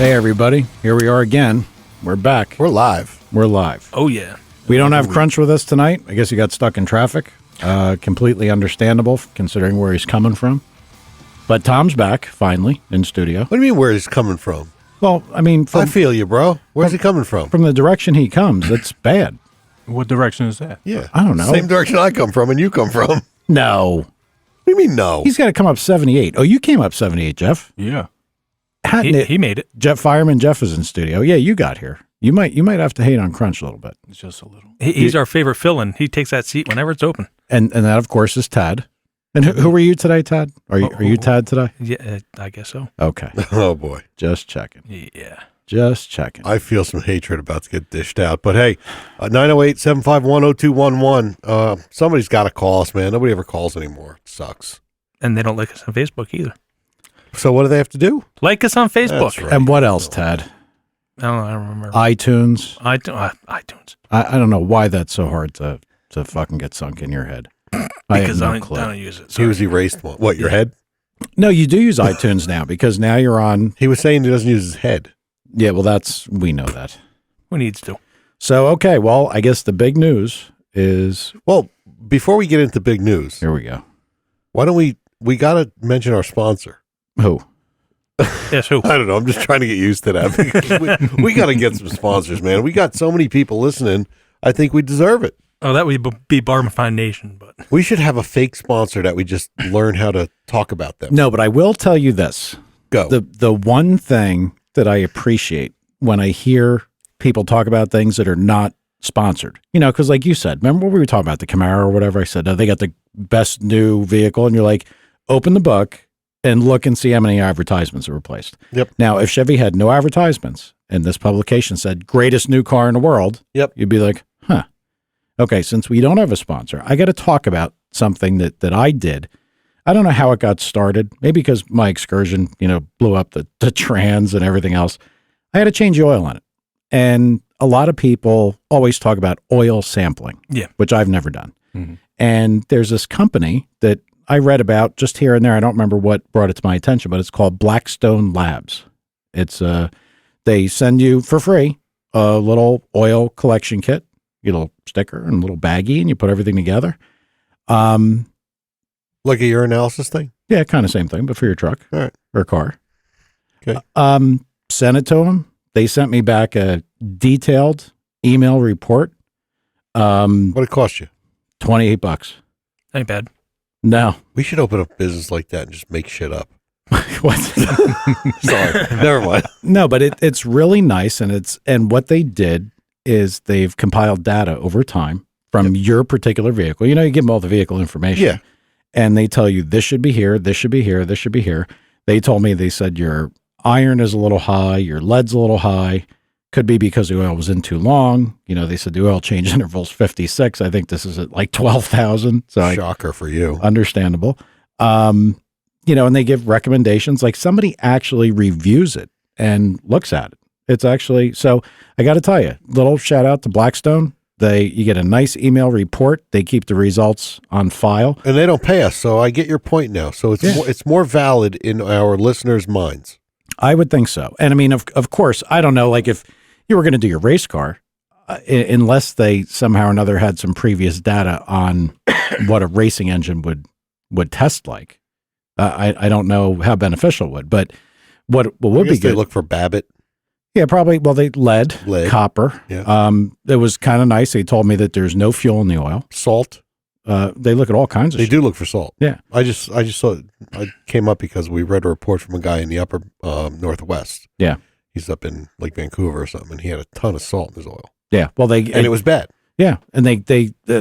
Hey, everybody. Here we are again. We're back. We're live. We're live. Oh, yeah. We don't have Crunch with us tonight. I guess he got stuck in traffic. Completely understandable considering where he's coming from. But Tom's back, finally, in studio. What do you mean where he's coming from? Well, I mean... I feel you, bro. Where's he coming from? From the direction he comes, it's bad. What direction is that? Yeah. I don't know. Same direction I come from and you come from. No. What do you mean no? He's got to come up 78. Oh, you came up 78, Jeff. Yeah. He made it. Jeff Fireman Jeff is in studio. Yeah, you got here. You might have to hate on Crunch a little bit. Just a little. He's our favorite fill-in. He takes that seat whenever it's open. And that, of course, is Tad. And who were you today, Tad? Are you Tad today? Yeah, I guess so. Okay. Oh, boy. Just checking. Yeah. Just checking. I feel some hatred about to get dished out. But hey, 908-751-0211. Somebody's got to call us, man. Nobody ever calls anymore. It sucks. And they don't like us on Facebook either. So what do they have to do? Like us on Facebook. That's right. And what else, Tad? I don't remember. iTunes. iTunes. I don't know why that's so hard to fucking get sunk in your head. Because I I have no clue. don't use it. He was erased one. What, your head? No, you do use iTunes now because now you're on. He was saying he doesn't use his head. Yeah, well, we know that. Who needs to? So, okay, well, I guess the big news is. Well, before we get into big news, Here we go. why don't we got to mention our sponsor. Who? Yes, who? I don't know. I'm just trying to get used to that. Because we got to get some sponsors, man. We got so many people listening. I think we deserve it. Oh, that would be Barmify Nation, but We should have a fake sponsor that we just learn how to talk about them. No, but I will tell you this. Go. The one thing that I appreciate when I hear people talk about things that are not sponsored, because like you said, remember when we were talking about the Camaro or whatever? I said, oh, they got the best new vehicle. And you're like, open the book and look and see how many advertisements are replaced. Yep. Now, if Chevy had no advertisements and this publication said greatest new car in the world, Yep. you'd be like, huh. Okay, since we don't have a sponsor, I got to talk about something that I did. I don't know how it got started. Maybe because my Excursion, blew up the trans and everything else. I had to change the oil on it. And a lot of people always talk about oil sampling, which I've never done. Mm-hmm. And there's this company that I read about just here and there. I don't remember what brought it to my attention, but it's called Blackstone Labs. It's they send you for free a little oil collection kit, you get a little sticker and a little baggie, and you put everything together. Like a urinalysis thing? Yeah, kind of same thing, but for your truck All right. or car. Okay. Sent it to them. They sent me back a detailed email report. What it cost you? $28. ain't bad. No. We should open a business like that and just make shit up. What? Sorry. Never mind. No, but it's really nice, and what they did is they've compiled data over time from your particular vehicle. You give them all the vehicle information. Yeah. And they tell you this should be here, this should be here, this should be here. They said your iron is a little high, your lead's a little high. Could be because the oil was in too long. They said the oil change interval's 56. I think this is at like 12,000. So Shocker for you. Understandable. And they give recommendations. Like somebody actually reviews it and looks at it. It's actually, so I got to tell you, little shout out to Blackstone. You get a nice email report. They keep the results on file. And they don't pay us, so I get your point now. So it's more valid in our listeners' minds. I would think so. And I mean, of course, I don't know, like if you were going to do your race car, unless they somehow or another had some previous data on what a racing engine would test like. I don't know how beneficial it would, but what would be good. They look for Babbitt. Yeah, probably. Well, they lead, copper. Yeah. It was kind of nice. They told me that there's no fuel in the oil. Salt. They look at all kinds of They shit. do look for salt. Yeah. I just saw it. I came up because we read a report from a guy in the upper Northwest. Yeah. He's up in like Vancouver or something, and he had a ton of salt in his oil. Yeah. Well, and it was bad. Yeah. And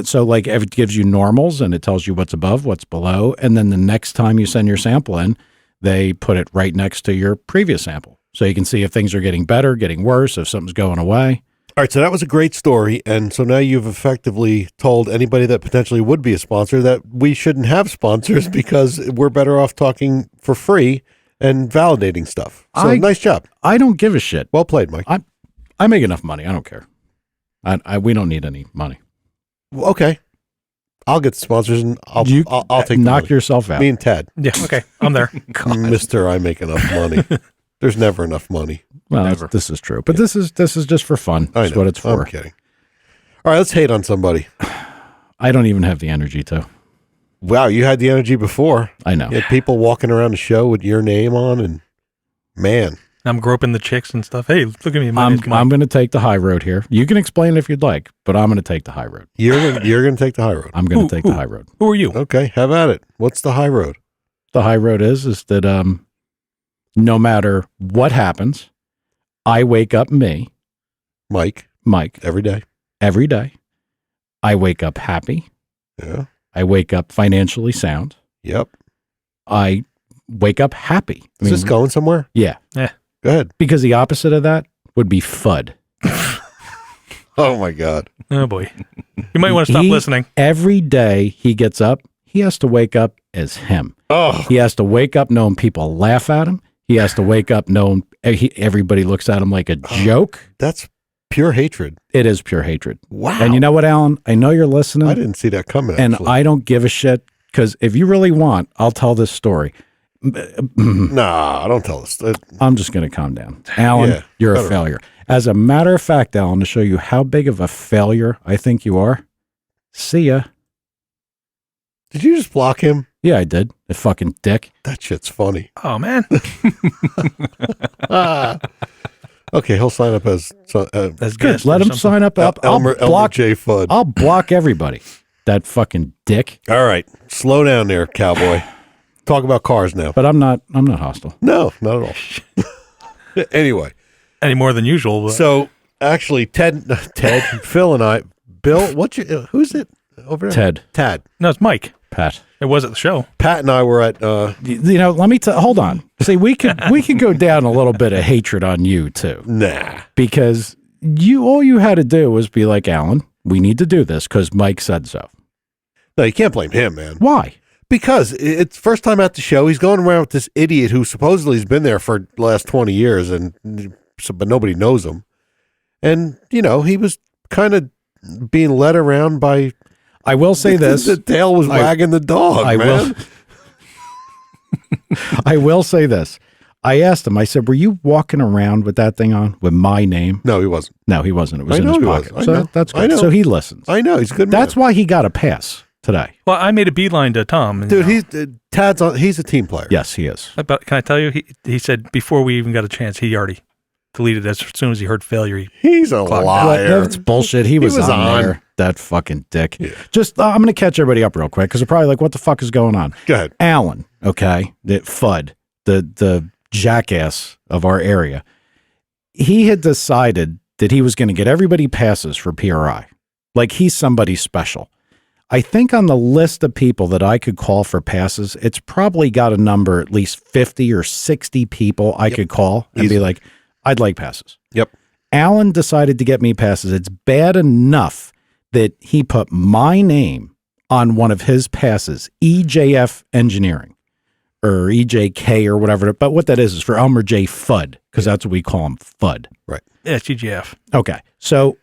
so like it gives you normals and it tells you what's above, what's below. And then the next time you send your sample in, they put it right next to your previous sample. So you can see if things are getting better, getting worse, if something's going away. All right, so that was a great story. And so now you've effectively told anybody that potentially would be a sponsor that we shouldn't have sponsors because we're better off talking for free and validating stuff. So nice job. I don't give a shit. Well played, Mike. I make enough money. I don't care. We don't need any money. Well, okay. I'll get the sponsors and I'll take knock yourself out. Me and Ted. Yeah, okay. I'm there. Mister, I make enough money. There's never enough money. Well, Never. this is true, but this is just for fun. I That's know. what it's for. I'm kidding. All right, let's hate on somebody. I don't even have the energy to. Wow, you had the energy before. I know. You had people walking around the show with your name on, and man, I'm groping the chicks and stuff. Hey, look at me. My name's Mike. I'm going to take the high road here. You can explain if you'd like, but I'm going to take the high road. you're gonna take the high road. I'm going to take the Who? high road. Who are you? Okay, have at it. What's the high road? The high road is that no matter what happens, I wake up Mike, Mike, every day. every day. I wake up happy. Yeah. I wake up financially sound. Yep. I wake up happy. Is this going somewhere? Yeah. Go ahead. Because the opposite of that would be Fudd. Oh my God. Oh boy. You might want to stop listening. Every day he gets up, he has to wake up as him. Oh, He has to wake up knowing people laugh at him. He has to wake up knowing everybody looks at him like a joke. that's pure hatred. It is pure hatred. Wow. And you know what, Alan? I know you're listening. I didn't see that coming. and actually. I don't give a shit because if you really want, I'll tell this story. Nah, don't tell us. I'm just going to calm down. Alan, Yeah, you're a better. failure. As a matter of fact, Alan, to show you how big of a failure I think you are, see ya. Did you just block him? Yeah, I did. The fucking dick. That shit's funny. Oh man. Ah. Okay, he'll sign up as That's Good. good. Let him sign up. Elmer block. J. Fudd. I'll block everybody. That fucking dick. All right, slow down there, cowboy. Talk about cars now. But I'm not hostile. No, not at all. Anyway, Any more than usual. But so actually, Ted, Phil, and I, Bill, who's it over there? Tad, no, it's Mike. Pat. It was at the show. Pat, and I were at. You know, let me hold on. See, we could go down a little bit of hatred on you too, Nah, because all you had to do was be like, Alan, we need to do this because Mike said so. no, you can't blame him, man. Why? Because it's first time at the show. He's going around with this idiot who supposedly has been there for the last 20 years, but nobody knows him. And you know, he was kind of being led around by. I will say this. The tail was wagging the dog. I man. I will say this. I asked him, I said, were you walking around with that thing on with my name? No, he wasn't. No, he wasn't. It was I in know his he pocket. was. I So know. that's I good. know. So he listens. I know he's a good. That's man. why he got a pass today. Well, I made a beeline to Tom. And, Dude. you know, He's Tad's on. He's a team player. Yes, he is. but can I tell you? He said before we even got a chance, he already deleted as soon as he heard failure. He's a Clock. liar. That's bullshit. He was on there. That fucking dick. Yeah. Just, I'm going to catch everybody up real quick because they're probably like, what the fuck is going on? Go ahead. Alan, okay, the Fudd, the jackass of our area, he had decided that he was going to get everybody passes for PRI. Like he's somebody special. I think on the list of people that I could call for passes, it's probably got a number, at least 50 or 60 people I could call and be like, I'd like passes. Yep. Alan decided to get me passes. It's bad enough that he put my name on one of his passes, EJF Engineering or EJK or whatever. But what that is for Elmer J. Fudd, because that's what we call him, Fudd. Right. Yeah, it's GGF. Okay. So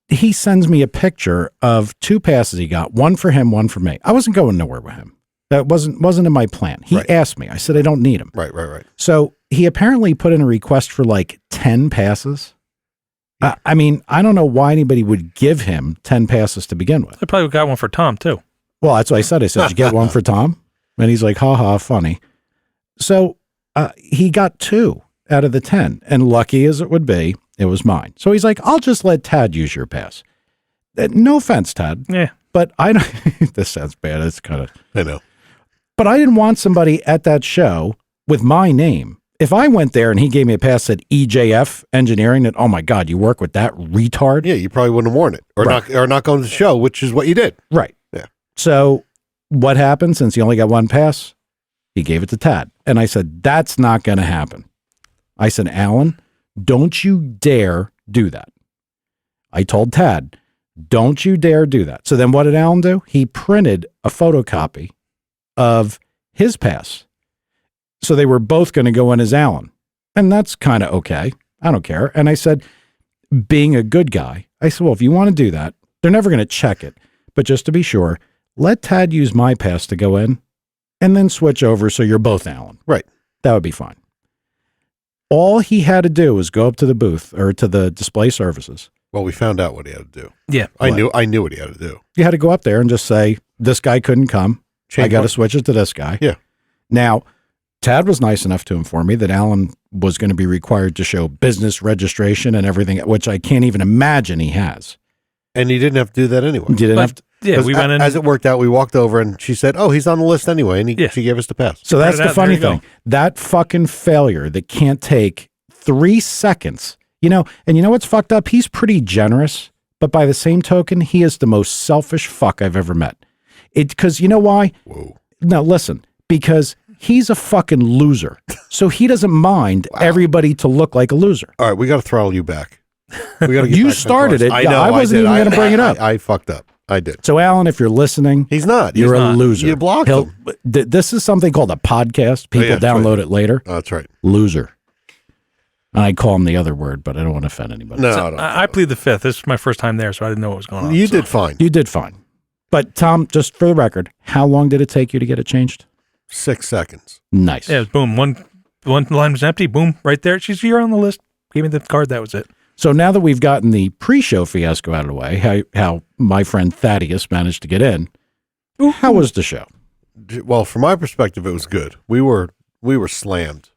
he sends me a picture of two passes he got, one for him, one for me. I wasn't going nowhere with him. That wasn't in my plan. He asked me. I said, I don't need him. Right. So he apparently put in a request for like 10 passes. I mean, I don't know why anybody would give him 10 passes to begin with. I probably got one for Tom too. Well, that's what I said. I said, did you get one for Tom? And he's like, ha, funny. So he got 2 out of the 10. And lucky as it would be, it was mine. So he's like, I'll just let Tad use your pass. No offense, Tad. Yeah. But I don't, this sounds bad. It's kind of, I know. but I didn't want somebody at that show with my name. If I went there and he gave me a pass at EJF Engineering, that, oh my God, you work with that retard? Yeah, you probably wouldn't have worn it or not going to the show, which is what you did. Right. Yeah. So what happened since he only got one pass? He gave it to Tad. And I said, that's not going to happen. I said, Alan, don't you dare do that. I told Tad, don't you dare do that. So then what did Alan do? He printed a photocopy of his pass. So they were both going to go in as Alan. And that's kind of okay. I don't care. And I said, being a good guy, I said, well, if you want to do that, they're never going to check it. But just to be sure, let Tad use my pass to go in and then switch over so you're both Alan. Right. That would be fine. All he had to do was go up to the booth or to the display services. Well, we found out what he had to do. Yeah. I knew what he had to do. You had to go up there and just say, this guy couldn't come. I got to switch it to this guy. Yeah. Now, Tad was nice enough to inform me that Alan was going to be required to show business registration and everything, which I can't even imagine he has. And he didn't have to do that anyway. You didn't have to. Yeah, we went in. As it worked out, we walked over and she said, "Oh, he's on the list anyway," and she gave us the pass. So that's the funny There you thing. That fucking failure that can't take 3 seconds, and you know what's fucked up? He's pretty generous, but by the same token, he is the most selfish fuck I've ever met. Because you know why? Whoa. No, listen, because he's a fucking loser. So he doesn't mind everybody to look like a loser. All right, we got to throttle you back. We got to get You back to started the it. course. Yeah, I wasn't even going to bring it up. I fucked up. I did. So Alan, if you're listening, He's not. you're He's a not. loser. You blocked him. This is something called a podcast. People that's download right. it later. Oh, that's right. Loser. I call him the other word, but I don't want to offend anybody. No, I plead the fifth. This is my first time there, so I didn't know what was going on. You did fine. You did fine. But Tom, just for the record, how long did it take you to get it changed? 6 seconds. Nice. Yeah, boom. One line was empty. Boom, right there. You're on the list. Gave me the card. That was it. So now that we've gotten the pre-show fiasco out of the way, how my friend Thaddeus managed to get in, how was the show? Well, from my perspective, it was good. We were slammed.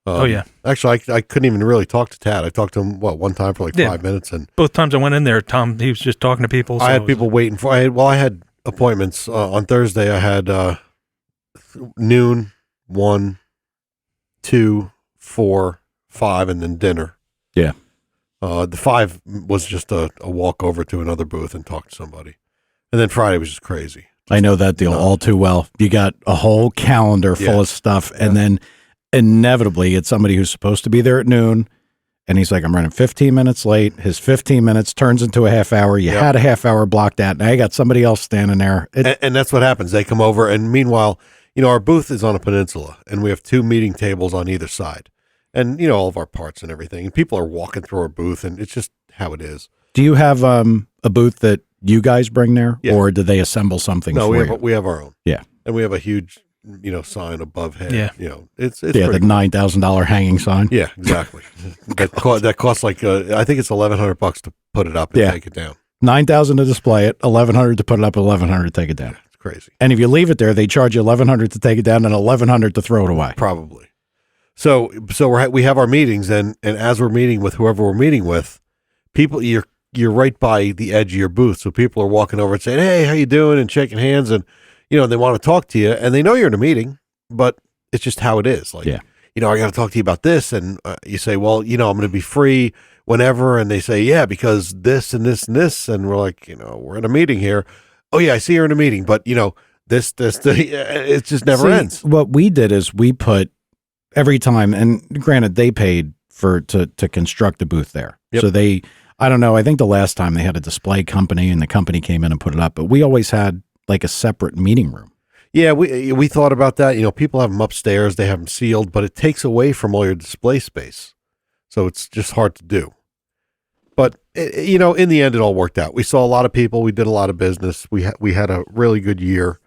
Oh yeah. Actually, I couldn't even really talk to Tad. I talked to him one time for like 5 minutes, and Both times I went in there, Tom, he was just talking to people. So I had people waiting for. I had appointments on Thursday. I had noon, 1, 2, 4, 5, and then dinner. Yeah. The 5 was just a walk over to another booth and talk to somebody, and then Friday was just crazy. I know that deal all too well. You got a whole calendar full of stuff, and then inevitably it's somebody who's supposed to be there at noon, and he's like, I'm running 15 minutes late. His 15 minutes turns into a half hour. You had a half hour blocked out. Now you got somebody else standing there. And that's what happens. They come over, and meanwhile, our booth is on a peninsula, and we have 2 meeting tables on either side, and all of our parts and everything. And people are walking through our booth, and it's just how it is. Do you have a booth that you guys bring there, or do they assemble something for you? We have our own. Yeah, and we have a huge sign above head. Yeah. It's the pretty cool. $9,000 hanging sign. Yeah, exactly. that costs like I think it's $1,100 to put it up and take it down. $9,000 to display it, $1,100 to put it up, $1,100 to take it down. It's crazy. And if you leave it there, they charge you $1,100 to take it down and $1,100 to throw it away. Probably. So we have our meetings, and as we're meeting with whoever we're meeting with, people you're right by the edge of your booth, so people are walking over and saying, "Hey, how you doing?" and shaking hands, and they want to talk to you, and they know you're in a meeting, but it's just how it is. Like, I got to talk to you about this, and you say, "Well, I'm going to be free whenever," and they say, "Yeah, because this and this and this," and we're like, we're in a meeting here. Oh yeah, I see you're in a meeting, but this, it just never ends. What we did is we put every time, and granted, they paid to construct the booth there, so they. I don't know. I think the last time they had a display company and the company came in and put it up, but we always had like a separate meeting room. Yeah, we thought about that. People have them upstairs, they have them sealed, but it takes away from all your display space. So it's just hard to do. But, in the end, it all worked out. We saw a lot of people. We did a lot of business. We had a really good year.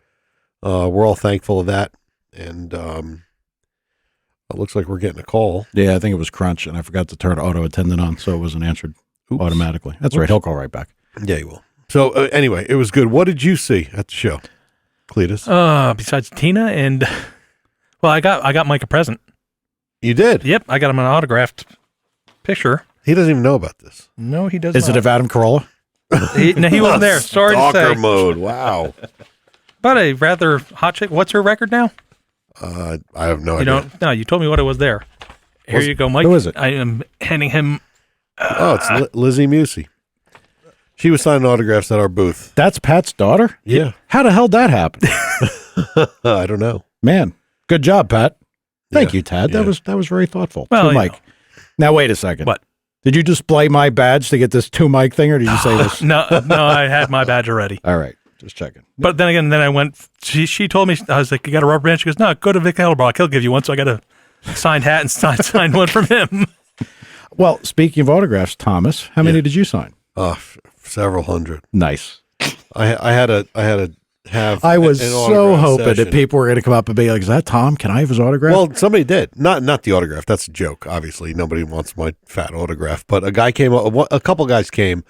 We're all thankful of that. And it looks like we're getting a call. Yeah, I think it was Crunch, and I forgot to turn auto attendant on, so it wasn't answered. Oops. Automatically. That's right. He'll call right back. Yeah, he will. So anyway, it was good. What did you see at the show, Cletus? Besides Tina and, well, I got Mike a present. You did? Yep, I got him an autographed picture. He doesn't even know about this. No, he doesn't. Is it of Adam Carolla? No, he wasn't there. Sorry to say. Stalker mode. Wow. But a rather hot chick. What's her record now? I have no idea. No, you told me what it was there. Here you go, Mike. Who is it? I am handing him. It's Lizzie Musey. She was signing autographs at our booth. That's Pat's daughter? Yeah. How the hell did that happen? I don't know. Man, good job, Pat. Thank Yeah. you, Tad. Yeah. That was very thoughtful. Well, To Mike. Now, wait a second. What? Did you display my badge to get this to Mike thing, or did you say this? No, I had my badge already. All right. Just checking. But then again, I went, she told me, I was like, you got a rubber band? She goes, no, go to Vic Hellerbach. He'll give you one. So I got a signed hat and signed one from him. Well, speaking of autographs, Thomas, how many did you sign? Several hundred. Nice. I had a have. I was an so autograph hoping session. that people were going to come up and be like, "Is that Tom? Can I have his autograph?" Well, somebody did. Not the autograph. That's a joke. Obviously, nobody wants my fat autograph. But a guy came. A couple guys came,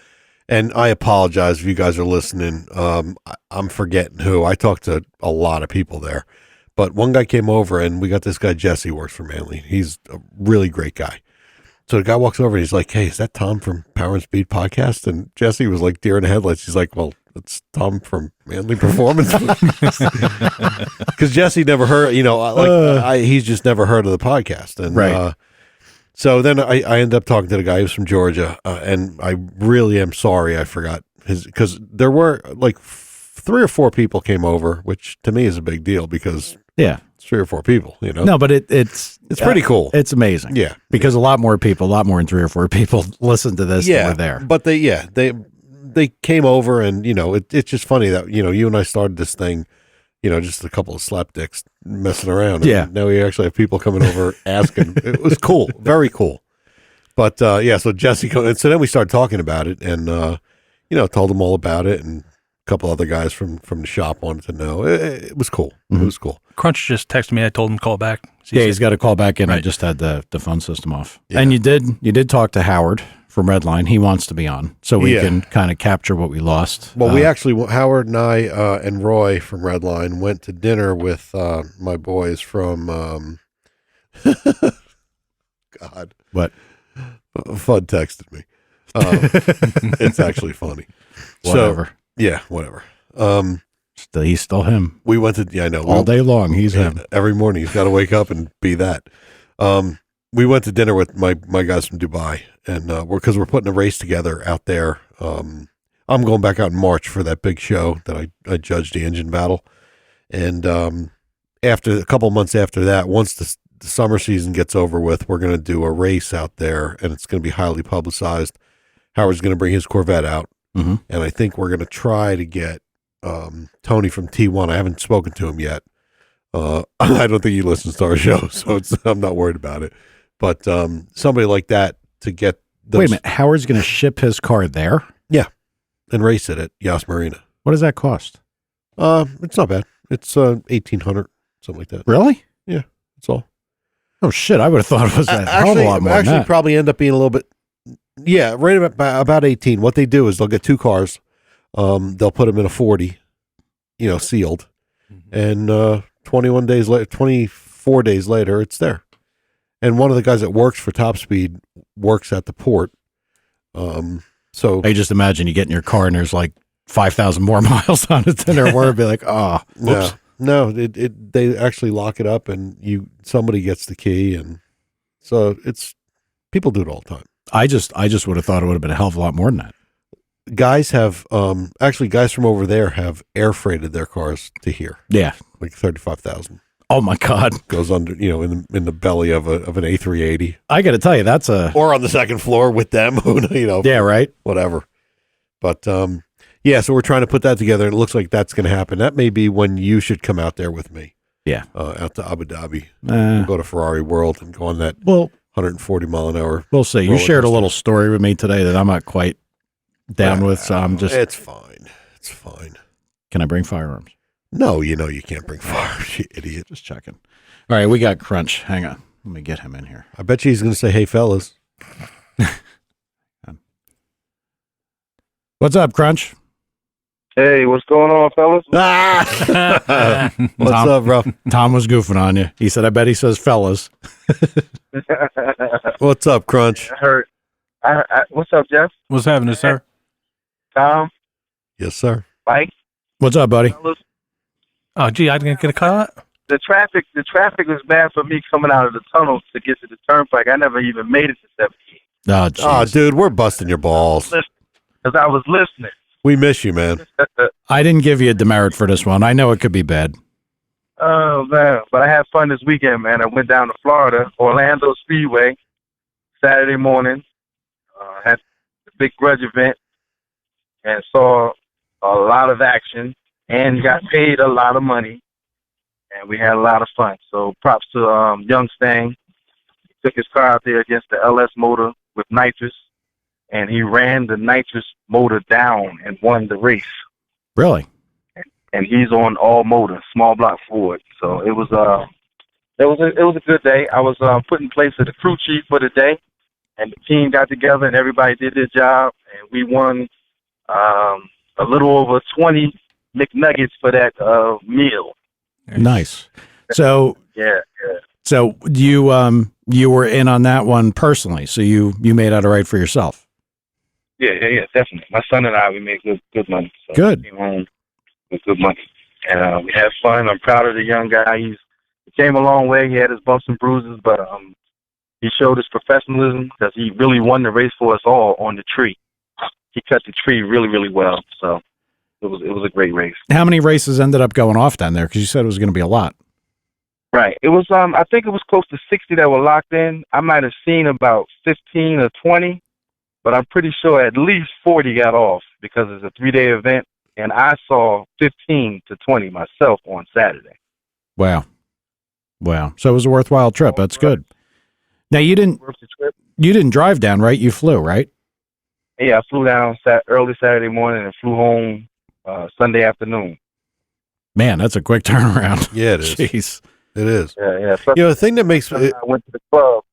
and I apologize if you guys are listening. I'm forgetting who. I talked to a lot of people there, but one guy came over, and we got this guy Jesse, works for Manly. He's a really great guy. So the guy walks over and he's like, "Hey, is that Tom from Power and Speed Podcast?" And Jesse was like deer in the headlights. He's like, "Well, it's Tom from Manly Performance." Because Jesse never heard, he's just never heard of the podcast. And Right. so then I ended up talking to the guy who's from Georgia, and I really am sorry I forgot his, because there were like 3 or 4 people came over, which to me is a big deal because Yeah. it's 3 or 4 people, No, but it's pretty cool. It's amazing. Yeah. Because a lot more than 3 or 4 people listen to this than were there. But they came over, and it's just funny that you and I started this thing, just a couple of slapdicks messing around. And Yeah. now we actually have people coming over asking. It was cool, very cool. But so Jesse, and so then we started talking about it, and told them all about it, and a couple other guys from the shop wanted to know. It was cool. Mm-hmm. It was cool. Crunch just texted me. I told him to call back. Yeah, he's got to call back in. I Right. just had the phone system off. Yeah. And you did talk to Howard from Redline. He wants to be on, so we Yeah. can kind of capture what we lost. Well, we actually, Howard and I and Roy from Redline went to dinner with my boys from, God. What? Fudd texted me. It's actually funny. Whatever. So, yeah, whatever. He's still him. We went to, I know. All day long, he's him. Every morning he's got to wake up and be that. We went to dinner with my guys from Dubai, and because we're putting a race together out there. I'm going back out in March for that big show that I judged the engine battle. And after a couple months after that, once the summer season gets over with, we're going to do a race out there, and it's going to be highly publicized. Howard's going to bring his Corvette out, Mm-hmm. and I think we're going to try to get Tony from T1. I haven't spoken to him yet. I don't think he listens to our show, so I'm not worried about it. But somebody like that to get those, Wait a minute. Howard's going to ship his car there? and race it at Yas Marina. What does that cost? It's not bad. It's $1,800, something like that. Really? That's all. Oh, shit. I would have thought it was a hell of a lot more than Actually, that. probably end up being a little bit. Yeah, right about 18. What they do is they'll get 2 cars. They'll put them in a 40, sealed, and 21 days later, 24 days later, it's there. And one of the guys that works for Top Speed works at the port. So I just imagine you get in your car and there's like 5,000 more miles on it than there were. Be like, oh, whoops. no, they actually lock it up, and somebody gets the key, and so people do it all the time. I just would have thought it would have been a hell of a lot more than that. Guys have guys from over there have air freighted their cars to here, Yeah. like 35,000 Oh my God. goes under, in the belly of an A380, I got to tell you, that's or on the second floor with them, yeah, right. whatever. But so we're trying to put that together, and it looks like that's going to happen. That may be when you should come out there with me. Yeah. Out to Abu Dhabi, we'll go to Ferrari World and go on that Well, 140 mile an hour. we'll see. You roller shared a coaster. little story with me today that I'm not quite down with, so I'm just, It's fine. It's fine. can I bring firearms? No, you can't bring fire, you idiot. Just checking. All right, we got Crunch. Hang on. Let me get him in here. I bet you he's going to say, "Hey, fellas." What's up, Crunch? Hey, what's going on, fellas? What's up, bro? Tom was goofing on you. He said, I bet he says fellas. What's up, Crunch? I heard. What's up, Jeff? What's happening, sir? Tom? Yes, sir. Mike? What's up, buddy? Fellas? Oh, gee, I didn't get a call out. The traffic was bad for me coming out of the tunnel to get to the turnpike. I never even made it to 17 Oh, Oh, jeez. dude, we're busting your balls. because I was listening. We miss you, man. I didn't give you a demerit for this one. I know it could be bad. Oh, man. But I had fun this weekend, man. I went down to Florida, Orlando Speedway, Saturday morning. Had the big Grudge event and saw a lot of action and got paid a lot of money. And we had a lot of fun. So props to Young Stang. He took his car out there against the LS motor with nitrous, and he ran the nitrous motor down and won the race. Really? and he's on all motor, small block Ford. So it was a good day. I was put in place as the crew chief for the day, and the team got together and everybody did their job, and we won a little over 20 McNuggets for that meal. Nice. So Yeah. so you were in on that one personally. So you made out all right for yourself. Yeah, definitely. My son and I, we made good money. So Good. We came home with good money, and we had fun. I'm proud of the young guy. He came a long way. He had his bumps and bruises, but he showed his professionalism because he really won the race for us all on the tree. He cut the tree really, really well. So it was a great race. How many races ended up going off down there? Because you said it was going to be a lot. Right. It was I think it was close to 60 that were locked in. I might have seen about 15 or 20, but I'm pretty sure at least 40 got off because it's a 3-day event, and I saw 15 to 20 myself on Saturday. Wow. So it was a worthwhile trip. That's good. Now you Worth the trip. didn't drive down, right? You flew, right? Yeah, I flew down early Saturday morning and flew home Sunday afternoon. Man, that's a quick turnaround. Yeah, it is. Jeez. It is. Yeah. You know, the thing that makes I went to the club.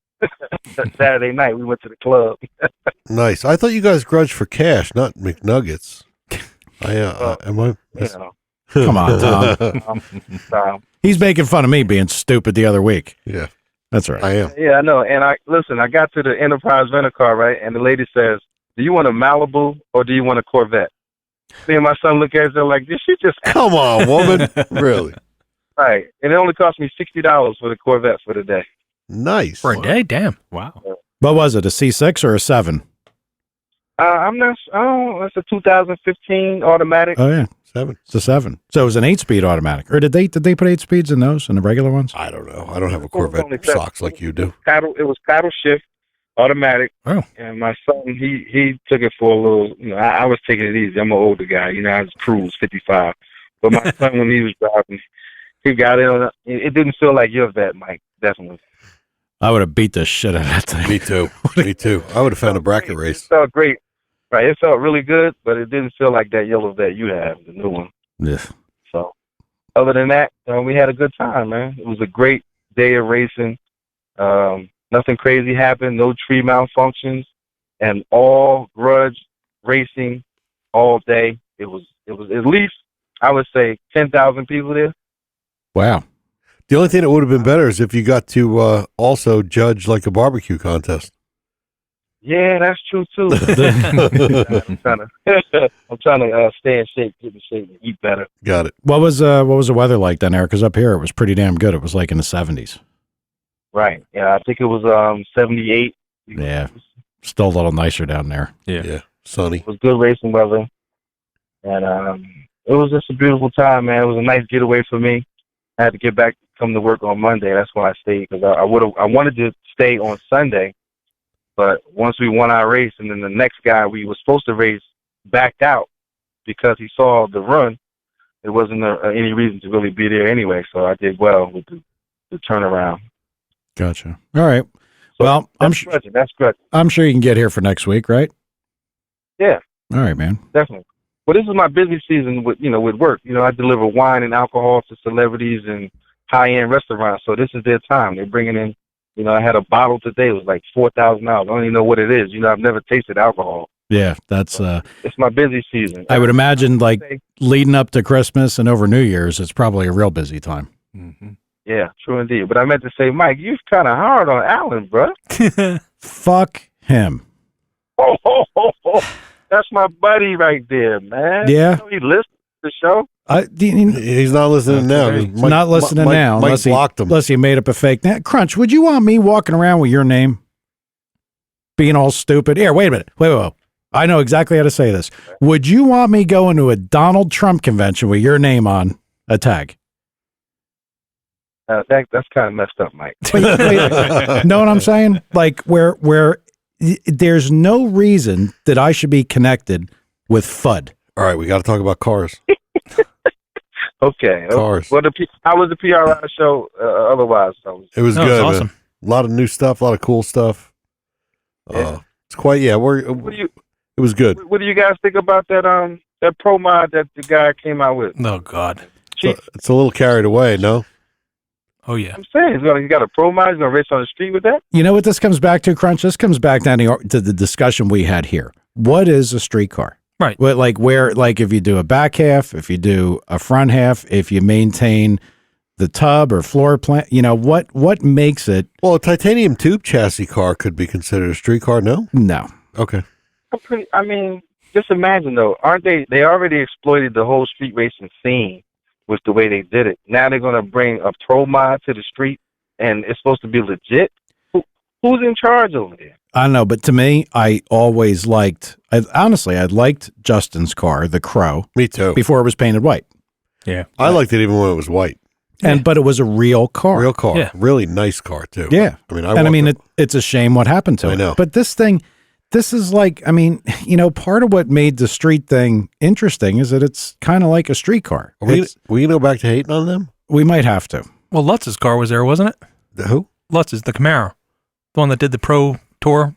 Saturday night, we went to the club. nice. I thought you guys grudged for cash, not McNuggets. Am I? You know, Come on, Tom. um, He's making fun of me being stupid the other week. Yeah, That's right. I am. yeah, I know. And I got to the Enterprise rental car, right? And the lady says, "Do you want a Malibu or do you want a Corvette?" Me and my son look at her like, "Did she just?" Come on, woman. Really? Right. And it only cost me $60 for the Corvette for the day. Nice. For a day? Damn. Wow. What was it? A C6 or a 7? I'm not. Oh, it's a 2015 automatic. Oh yeah, 7. it's a 7. So it was an 8-speed automatic. Or did they put 8 speeds in those in the regular ones? I don't know. I don't have a Only Corvette seven. socks like you do. It was paddle shift, automatic. Oh. And my son, he took it for a little. You know, I was taking it easy. I'm an older guy. You know, I was cruise 55. But my son, when he was driving, he got in. It didn't feel like your vet, Mike. Definitely. I would have beat the shit out of that thing. Me too. Me too. I would have found a bracket race. It felt great. Right. It felt really good, but it didn't feel like that yellow vet you have, the new one. Yeah. So, other than that, we had a good time, man. It was a great day of racing. Nothing crazy happened. No tree malfunctions, and all Grudge racing all day. It was at least, I would say, 10,000 people there. Wow. The only thing that would have been better is if you got to also judge like a barbecue contest. Yeah, that's true too. I'm trying to stay in shape, get in shape, and eat better. Got it. What was the weather like down there? Because up here it was pretty damn good. It was like in the 70s. Right. Yeah, I think it was 78. Yeah. Still a little nicer down there. Yeah. Sunny. It was good racing weather, and it was just a beautiful time, man. It was a nice getaway for me. I had to get back, come to work on Monday. That's why I stayed, because I wanted to stay on Sunday, but once we won our race, and then the next guy we were supposed to race backed out because he saw the run, there wasn't any reason to really be there anyway. So I did well with the turnaround. Gotcha. All right. Well, That's grudging. I'm sure you can get here for next week, right? Yeah. All right, man. Definitely. Well, this is my busy season with work. I deliver wine and alcohol to celebrities and high-end restaurants. So this is their time. They're bringing in, I had a bottle today. It was like $4,000. I don't even know what it is. I've never tasted alcohol. Yeah, that's It's my busy season. I would imagine like leading up to Christmas and over New Year's, it's probably a real busy time. Mm-hmm. Yeah, true indeed. But I meant to say, Mike, you're kind of hard on Alan, bro. Fuck him. Oh, that's my buddy right there, man. Yeah. He listens to the show. He's not listening now. He's not listening now Mike blocked him. unless he made up a fake name. Crunch, would you want me walking around with your name? Being all stupid? Here, wait a minute. Wait. I know exactly how to say this. Would you want me going to a Donald Trump convention with your name on a tag? That's kind of messed up, Mike. Wait. Know what I'm saying? Like where there's no reason that I should be connected with Fudd. All right, we got to talk about cars. Okay. Cars. Well, how was the PRI show otherwise? It was No, good. it's awesome. Man. A lot of new stuff, a lot of cool stuff. Yeah. It's quite, it was good. What do you guys think about that that Pro Mod that the guy came out with. Oh God. It's a little carried away, no? Oh yeah. I'm saying he's got a Pro Mod. He's gonna race on the street with that. You know what this comes back to, Crunch? This comes back down to the discussion we had here. What is a street car? Right. Like if you do a back half, if you do a front half, if you maintain the tub or floor plan, what makes it? Well, a titanium tube chassis car could be considered a street car, no? No. Okay. I mean, just imagine though, aren't they? They already exploited the whole street racing scene with the way they did it. Now they're gonna bring a Pro Mod to the street, and it's supposed to be legit. Who's in charge over there? I don't know, but to me, I always liked. I liked Justin's car, the Crow, Me too. before it was painted white. Yeah. I liked it even when it was white. But it was a real car. Real car. Yeah. Really nice car, too. Yeah. I mean, it's a shame what happened to it. I know. But this is like, part of what made the street thing interesting is that it's kind of like a street car. we going to go back to hating on them? We might have to. Well, Lutz's car was there, wasn't it? Who? Lutz's, the Camaro, the one that did the pro tour,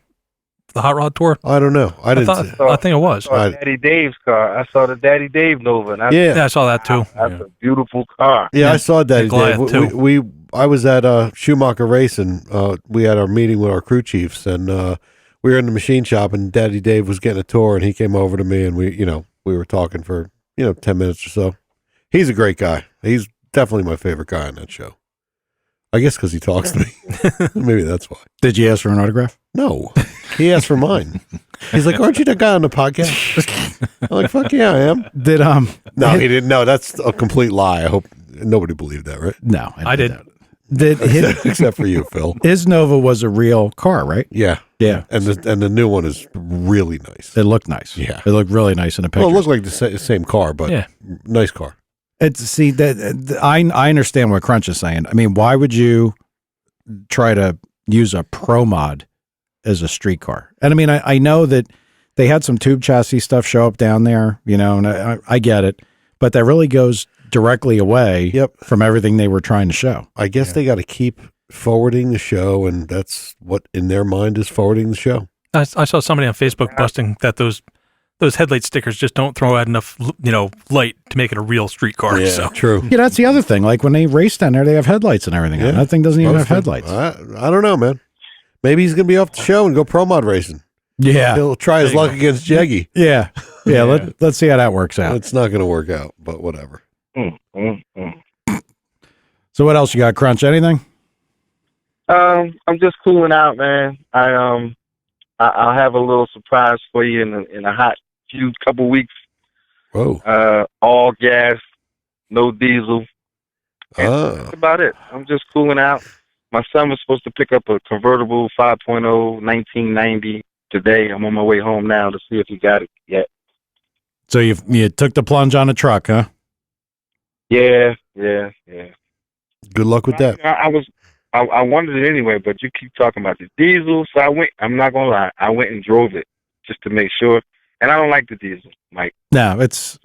the hot rod tour. I don't know. I didn't. I think it was. I saw Daddy Dave's car. I saw the Daddy Dave Nova. And Yeah, I saw that too. That's a beautiful car. Yeah, I saw Daddy Goliath, Dave. too. I was at Schumacher Racing. We had our meeting with our crew chiefs, and we were in the machine shop, and Daddy Dave was getting a tour, and he came over to me, and we were talking for 10 minutes or so. He's a great guy. He's definitely my favorite guy on that show. I guess because he talks to me. Maybe that's why. Did you ask for an autograph? No, he asked for mine. He's like, "Aren't you that guy on the podcast?" I'm like, "Fuck yeah, I am." Did No, he didn't. No, that's a complete lie. I hope nobody believed that, right? No, I did. Except for you, Phil. His Nova was a real car, right? Yeah, Yeah. and the new one is really nice. It looked nice. Yeah. It looked really nice in the picture. Well, it looked like the same car, but Yeah. nice car. I understand what Crunch is saying. I mean, why would you try to use a Pro Mod as a street car? And I mean, I know that they had some tube chassis stuff show up down there, and I get it, but that really goes directly away from everything they were trying to show. I guess they got to keep forwarding the show, and that's what in their mind is forwarding the show. I saw somebody on Facebook busting that those headlight stickers just don't throw out enough, light to make it a real street car. Yeah, So. true. Yeah, that's the other thing. Like when they race down there, they have headlights and everything. Yeah. That thing doesn't even have Mostly. headlights. I don't know, man. Maybe he's gonna be off the show and go Pro Mod racing. Yeah. He'll try his luck against Jeggy. Yeah. Let's see how that works out. It's not gonna work out, but whatever. So what else you got, Crunch? Anything? I'm just cooling out, man. I'll have a little surprise for you in a hot couple weeks. Whoa. All gas, no diesel. That's Ah. about it. I'm just cooling out. My son was supposed to pick up a convertible 5.0 1990 today. I'm on my way home now to see if he got it yet. So you took the plunge on a truck, huh? Yeah. Good luck with that. I wanted it anyway, but you keep talking about the diesel, so I went. I'm not gonna lie, I went and drove it just to make sure. And I don't like the diesel, Mike. No, it's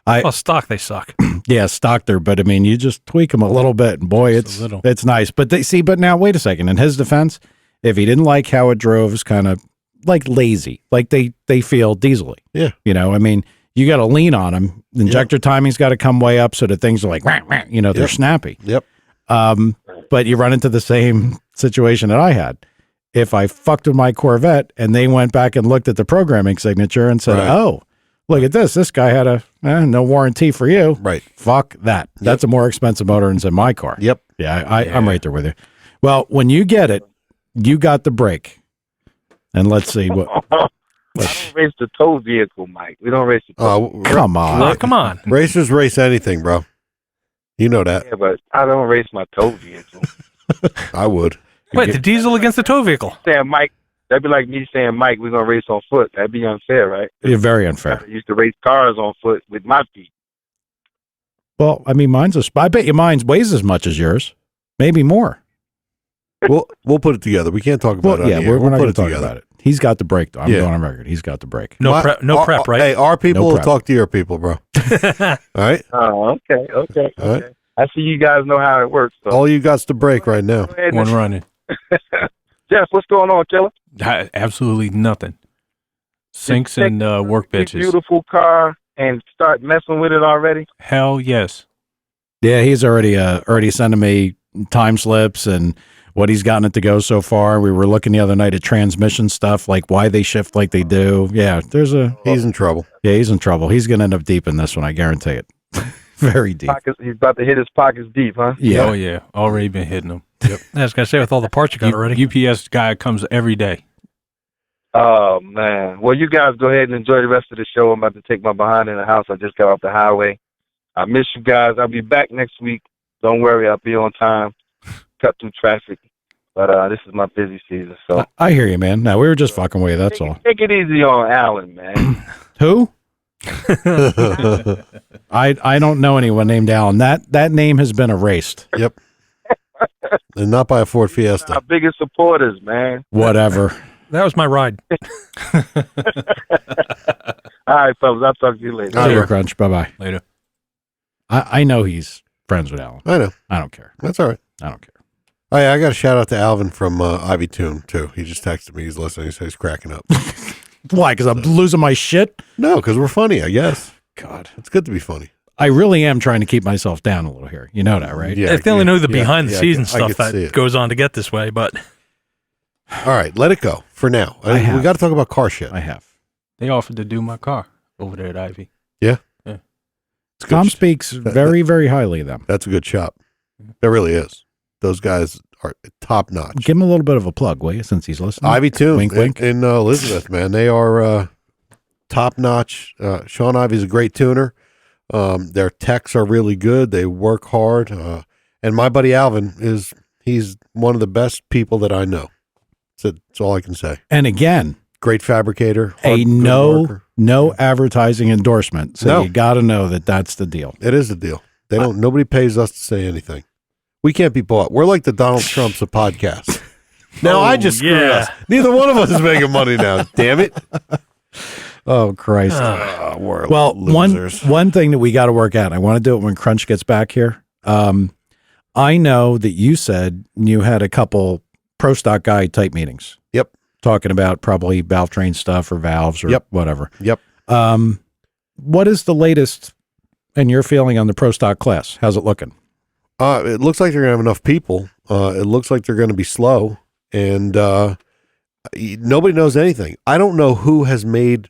Well, stock, they suck. yeah, stock there, but I mean, you just tweak them a little bit, and boy, Just a little. it's nice. But but now wait a second. In his defense, if he didn't like how it drove, it's kind of like lazy, like they feel diesely. Yeah. I mean, you got to lean on them. The injector timing's got to come way up so that things are like, they're snappy. Yep. But you run into the same situation that I had. If I fucked with my Corvette and they went back and looked at the programming signature and said, Right. "Oh, look at this. This guy had no warranty for you." Right. Fuck that. That's a more expensive motor than my car. Yep. Yeah, I'm right there with you. Well, when you get it, you got the brake. And let's see what. I don't race the tow vehicle, Mike. We don't race the tow. Oh, Come on. Oh, come on. racers race anything, bro. You know that. Yeah, but I don't race my tow vehicle. I would. Wait, the diesel against the tow vehicle. Saying Mike, that'd be like me saying, Mike, we're gonna race on foot. That'd be unfair, right? You're very unfair. I used to race cars on foot with my feet. Well, I mean, I bet you mine weighs as much as yours. Maybe more. We'll put it together. We can't talk about Well, it. yeah, on the air. we're We'll not put going it to talk together. about it. He's got the brake, though. I'm Yeah. going on record. He's got the brake. No prep, right? Hey, our people No will prep. talk to your people, bro. All right? Oh, okay. All right. I see you guys know how it works. So. All you got's to break right now. Go ahead One and- running. Jeff, what's going on, Killer? Absolutely nothing. Sinks Take and work Big, benches. beautiful car and start messing with it already? Hell yes. Yeah, he's already sending me time slips and what he's gotten it to go so far. We were looking the other night at transmission stuff, like why they shift like they do. Yeah, He's in trouble. Yeah, he's in trouble. He's going to end up deep in this one, I guarantee it. Very deep. He's about to hit his pockets deep, huh? Yeah. Oh yeah. Already been hitting them. I was gonna say with all the parts you got already. UPS guy comes every day. Oh man. Well, you guys go ahead and enjoy the rest of the show. I'm about to take my behind in the house. I just got off the highway. I miss you guys. I'll be back next week. Don't worry, I'll be on time. Cut through traffic. But this is my busy season, so I hear you, man. No, we were just fucking with you, that's all. take it easy on Alan, man. Who? I don't know anyone named Alan. That name has been erased. Yep. And not by a Ford Our Fiesta. biggest supporters, man. Whatever. That was my ride. All right, fellas. I'll talk to you later. See you, Crunch. Bye-bye. Later. I know he's friends with Alan. I know. I don't care. That's all right. I don't care. Oh, yeah, I got a shout out to Alvin from Ivy Tune, too. He just texted me. He's listening. He said he's cracking up. Why? Because I'm losing my shit? No, because we're funny, I guess. God. It's good to be funny. I really am trying to keep myself down a little here. You know that, right? Yeah. If they only knew the yeah, behind the yeah, scenes I stuff could see that it. goes on to get this way, but All right, let it go for now. I have. We got to talk about car shit. I have. They offered to do my car over there at Ivy. It's good Tom sh- speaks very, very highly of them. That's a good shop. It really is. Those guys are top notch. Give him a little bit of a plug, will you, since he's listening? Ivy Tune Wink, wink. in Elizabeth, man. They are top notch. Sean Ivy's a great tuner. Their techs are really good. They work hard. And my buddy Alvin he's one of the best people that I know. That's all I can say. And again, Great fabricator. a good no worker. advertising endorsement. So No. you got to know that that's the deal. It is the deal. Nobody pays us to say anything. We can't be bought. We're like the Donald Trumps of podcasts. Now I just screwed yeah. us. Neither one of us is making money now. Damn it. Oh, Christ. We're Well, losers. one thing that we got to work out, I want to do it when Crunch gets back here. I know that you said you had a couple pro stock guy type meetings. Yep. Talking about probably valve train stuff or valves or Yep. whatever. Yep. What is the latest and your feeling on the pro stock class? How's it looking? It looks like they're going to have enough people. It looks like they're going to be slow. And nobody knows anything. I don't know who has made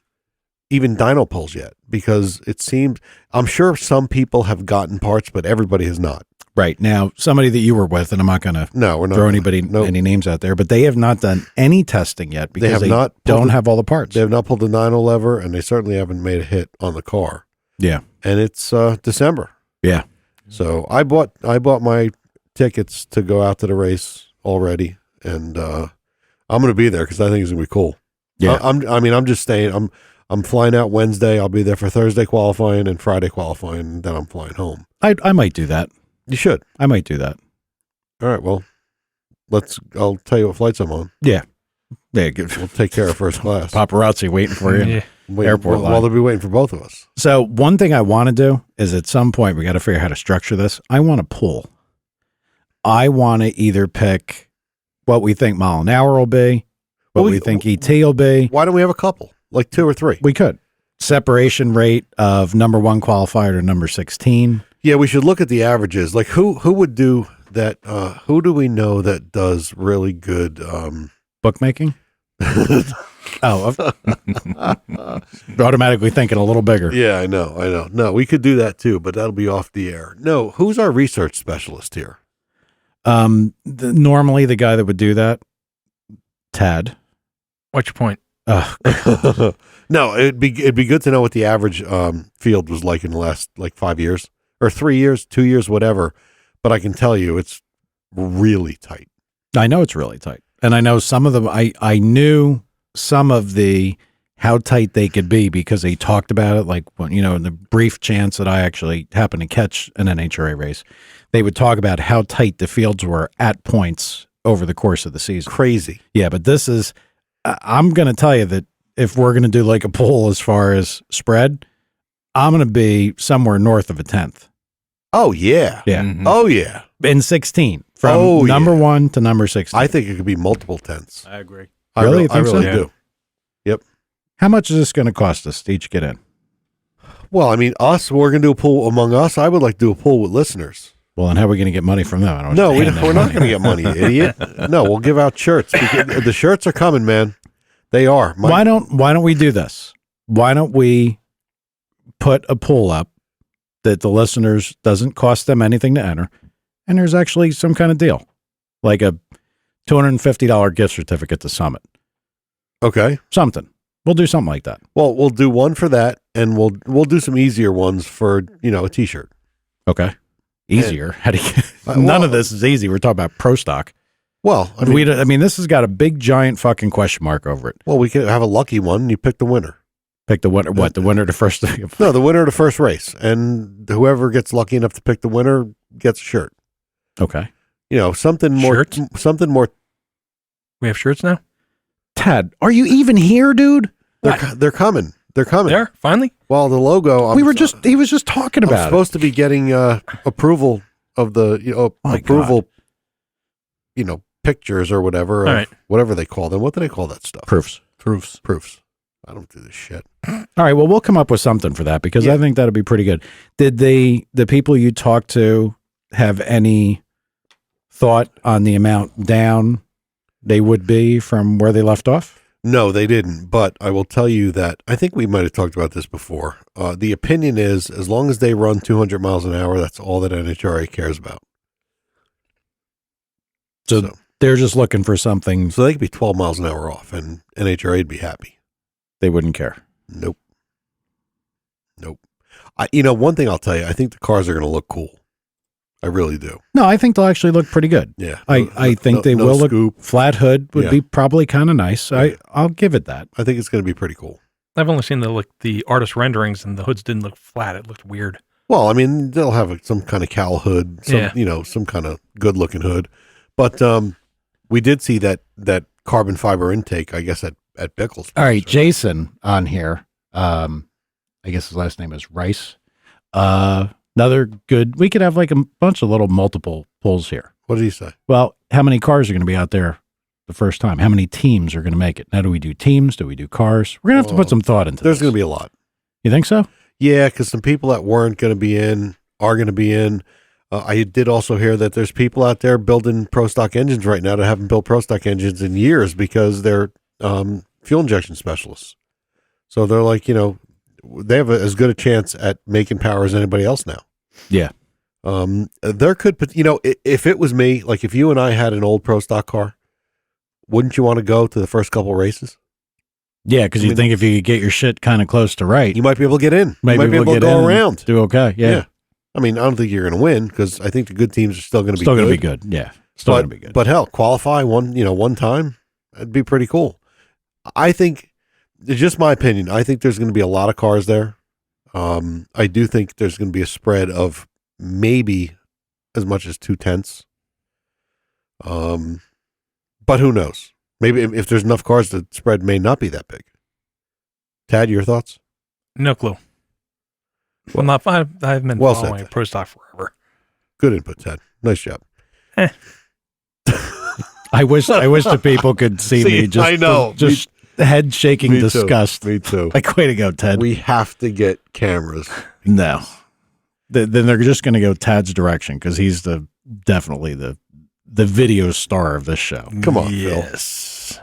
even dyno pulls yet because it seems, I'm sure some people have gotten parts, but everybody has not. Right. Now, somebody that you were with, and I'm not going to No, we're not. throw anybody Nope. any names out there, but they have not done any testing yet because have they not pulled don't the- have all the parts. They have not pulled the dyno lever, and they certainly haven't made a hit on the car. Yeah. And it's December. Yeah. So I bought my tickets to go out to the race already, and I'm going to be there because I think it's going to be cool. Yeah. I'm just staying. I'm flying out Wednesday. I'll be there for Thursday qualifying and Friday qualifying, and then I'm flying home. I might do that. You should. I might do that. All right. Well, I'll tell you what flights I'm on. Yeah. Yeah. Good. We'll take care of first class. Paparazzi waiting for you. Yeah. Airport line. Well, they'll be waiting for both of us. So one thing I want to do is at some point we got to figure out how to structure this. I want to pull. I want to either pick what we think mile an hour will be, what Well, we think ET will be. Why don't we have a couple, like 2 or 3? We could. Separation rate of number 1 qualifier to number 16. Yeah, we should look at the averages. Like who would do that? Who do we know that does really good? Bookmaking? Automatically thinking a little bigger. Yeah, I know. No, we could do that too, but that'll be off the air. No, who's our research specialist here? Normally the guy that would do that, Tad. What's your point? No, it'd be good to know what the average field was like in the last 5 years or 3 years, 2 years, whatever. But I can tell you, it's really tight. I know it's really tight. And I know some of them, I knew some of the, how tight they could be because they talked about it. Like when, in the brief chance that I actually happened to catch an NHRA race, they would talk about how tight the fields were at points over the course of the season. Crazy. Yeah. But this is, I'm going to tell you that if we're going to do like a poll as far as spread, I'm going to be somewhere north of a 10th. Oh yeah. Yeah. Mhm. Oh yeah. In 16 from number 1 to number 16. I think it could be multiple tenths. I agree. Really? You I think so? really Yeah. do. How much is this going to cost us to each get in? Well, I mean, we're going to do a pool among us. I would like to do a pool with listeners. Well, and how are we going to get money from them? I don't No, want you to hand we're them not money. going to get money, you idiot. No, we'll give out shirts. The shirts are coming, man. They are. Why don't we do this? Why don't we put a pool up that the listeners doesn't cost them anything to enter, and there's actually some kind of deal, like a $250 gift certificate to Summit. Okay. Something. We'll do something like that. Well, we'll do one for that, and we'll do some easier ones for a T-shirt. Okay. Easier. How do you? Well, None of this is easy. We're talking about pro stock. Well, I mean, this has got a big giant fucking question mark over it. well, we could have a lucky one. And you pick the winner. Pick the winner. What? The winner to first? No, the winner of the first race, and whoever gets lucky enough to pick the winner gets a shirt. Okay. Something more. Shirts? Something more. We have shirts now? Tad, are you even here, dude? They're coming. They're coming. There, finally? Well, the logo. He was just talking I'm about it. supposed to be getting approval of the My approval. Pictures or whatever. All right. Whatever they call them. What do they call that stuff? Proofs. Proofs. I don't do this shit. All right. Well, we'll come up with something for that because Yeah. I think that'd be pretty good. Did the people you talked to have any thought on the amount down they would be from where they left off? No, they didn't. But I will tell you that I think we might have talked about this before. The opinion is as long as they run 200 miles an hour, that's all that NHRA cares about. So they're just looking for something So they could be 12 miles an hour off, and NHRA would be happy. they wouldn't care. Nope. One thing I'll tell you, I think the cars are going to look cool. I really do. No, I think they'll actually look pretty good. Yeah. I think they will look. Scoop. Flat hood would Yeah. be probably kind of nice. Yeah. I'll give it that. I think it's going to be pretty cool. I've only seen the artist renderings, and the hoods didn't look flat. It looked weird. Well, I mean, they'll have some kind of cowl hood, some kind of good looking hood. But we did see that carbon fiber intake, I guess, at Bickle's. All right, Jason on here. I guess his last name is Rice. Another good. We could have like a bunch of little multiple pulls here. What did he say? Well, how many cars are going to be out there the first time? How many teams are going to make it? Now, do we do teams? Do we do cars? We're going to have to put some thought into There's this. going to be a lot. You think so? Yeah, because some people that weren't going to be in are going to be in. I did also hear that there's people out there building pro stock engines right now that haven't built pro stock engines in years because they're fuel injection specialists. So they're like, they have as good a chance at making power as anybody else now. Yeah. There could, if it was me, like if you and I had an old pro stock car, wouldn't you want to go to the first couple races? Yeah, because you think if you could get your shit kind of close to right, You might be able to get in. Maybe you might be we'll able to get go in and around. do okay. Yeah. I mean, I don't think you're going to win because I think the good teams are still going to be Still good. going to be good. Yeah. Still going to be good. But hell, qualify one time, that'd be pretty cool. I think, it's just my opinion, I think there's going to be a lot of cars there. I do think there's going to be a spread of maybe as much as 2/10. But who knows? Maybe if there's enough cars, the spread may not be that big. Tad, your thoughts? No clue. I haven't been Well said, following Ted. pro stock forever. Good input, Tad. Nice job. I wish the people could see me. Just I know. Just head shaking Me too. disgust. Me too. Like, way to go, Ted. We have to get cameras. No. Then they're just going to go Tad's direction because he's definitely the video star of this show. Come on, Phil. Yes.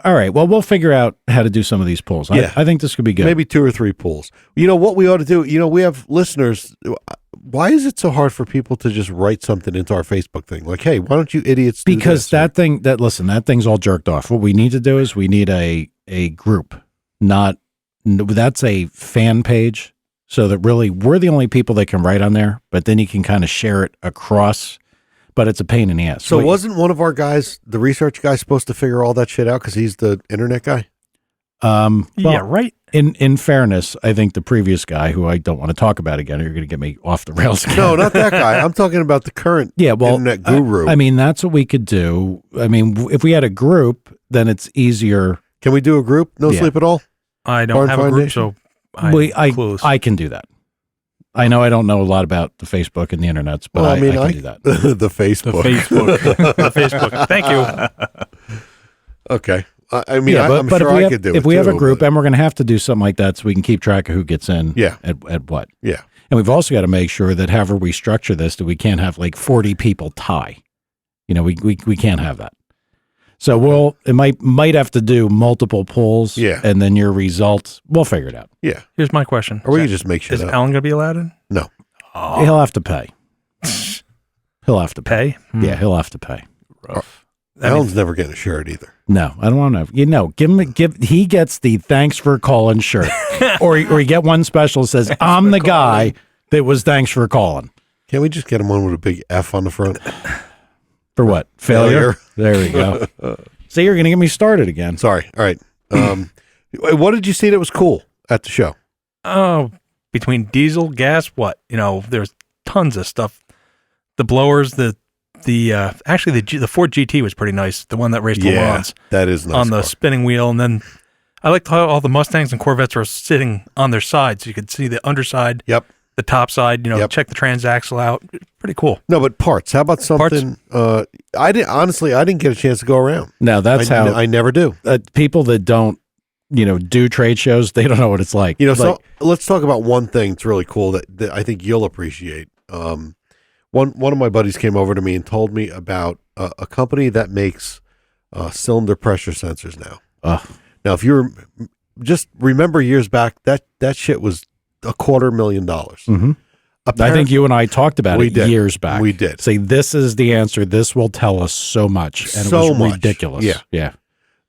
All right. Well, we'll figure out how to do some of these polls. Yeah. I think this could be good. Maybe 2 or 3 pools. You know what we ought to do? We have listeners. Why is it so hard for people to just write something into our Facebook thing? Like, hey, why don't you idiots do Because this? that thing's all jerked off. What we need to do is we need a group, that's a fan page. So that really we're the only people that can write on there, but then you can kind of share it across, but it's a pain in the ass. So wasn't one of our guys, the research guy, supposed to figure all that shit out because he's the internet guy? Well, Yeah, right. In fairness, I think the previous guy, who I don't want to talk about again, you're going to get me off the rails again. No, not that guy. I'm talking about the current internet guru. I mean, that's what we could do. I mean, if we had a group, then it's easier. Can we do a group? No Yeah. sleep at all? I don't Barn have a group, Foundation? so I'm clueless. I can do that. I know I don't know a lot about the Facebook and the internets, but I can do that. the Facebook. The Facebook. Facebook. Thank you. Okay. I mean, I'm but sure if we I have, could do it. if we have a too, group, but- and we're going to have to do something like that so we can keep track of who gets in Yeah. at what. Yeah. And we've also got to make sure that however we structure this, that we can't have like 40 people tie. We can't have that. So it might have to do multiple polls. Yeah. And then your results, we'll figure it out. Yeah. Here's my question. Or we can just make shit Is up. Alan going to be allowed in? No. Oh, He'll have to pay. He'll have to pay. pay? Yeah, he'll have to pay. Rough. I mean, Alan's never getting a shirt either. No, I don't want to. He gets the thanks for calling shirt, or you get one special that says I'm the guy that was thanks for calling. Can't we just get him one with a big F on the front? For what? Failure. There we go. See, you're going to get me started again. Sorry. All right. What did you see that was cool at the show? oh, between diesel, gas, what? There's tons of stuff. The blowers, actually the Ford GT was pretty nice. The one that raced Le Mans that is nice. on the car. spinning wheel. And then I liked how all the Mustangs and Corvettes were sitting on their sides. So you could see the underside, Yep. the top side, Yep. check the transaxle out. Pretty cool. No, but parts. How about something? I didn't get a chance to go around. No, that's how I never do. people that don't, do trade shows, they don't know what it's like. So let's talk about one thing that's really cool that I think you'll appreciate. One of my buddies came over to me and told me about a company that makes cylinder pressure sensors now. Now, if you're just remember years back, that shit was $250,000. Mm-hmm. I think you and I talked about We it did. years back. We did. Say, this is the answer. This will tell us so much. And So it was much. ridiculous. Yeah. Yeah.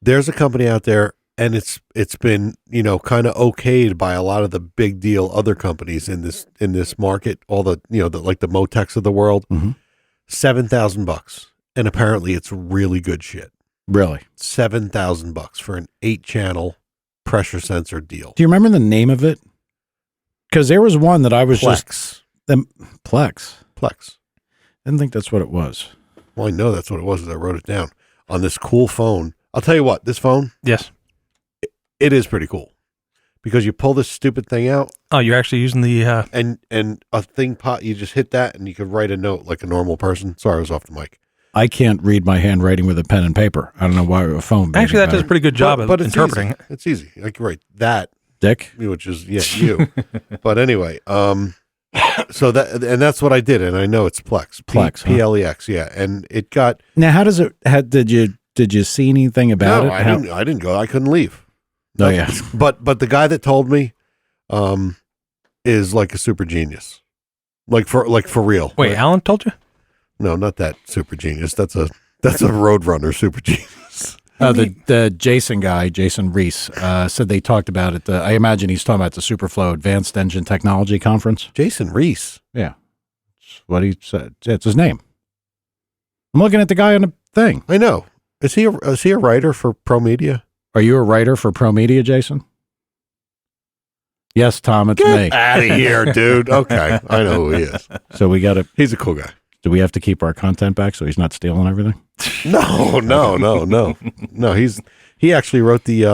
There's a company out there, and it's been kind of okayed by a lot of the big deal other companies in this market. All the like the Motex of the world, Mhm. $7,000, and apparently it's really good shit. Really. $7,000 for an 8-channel pressure sensor deal. Do you remember the name of it? Because there was one that I was Plex. Plex. Plex. Didn't think that's what it was. Well, I know that's what it was, as I wrote it down on this cool phone. I'll tell you what, this phone, Yes. it is pretty cool because you pull this stupid thing out Oh, you're actually using the and a thing you just hit that and you could write a note like a normal person. Sorry, I was off the mic. I can't read my handwriting with a pen and paper. I don't know why a phone. made actually it that does a better. pretty good job but of it's interpreting easy. It's easy. I can write that, Dick. which is you. But anyway, so that's what I did, and I know it's Plex. Plex, huh? Plex, yeah. And it got Now, how does it? Did you see anything about no, it? I didn't go. I couldn't leave. Oh yeah. But the guy that told me is like a super genius. Like for real. Wait, Alan told you? No, not that super genius. That's a Roadrunner super genius. The Jason guy, Jason Reese, said they talked about it. I imagine he's talking about the Superflow Advanced Engine Technology Conference. Jason Reese. Yeah, that's what he said. It's his name. I'm looking at the guy on the thing. I know. Is he a writer for Pro Media? Are you a writer for Pro Media, Jason? Yes, Tom, it's me. Out of here, dude. Okay, I know who he is. So we got to. He's a cool guy. Do we have to keep our content back so he's not stealing everything? No. He actually wrote the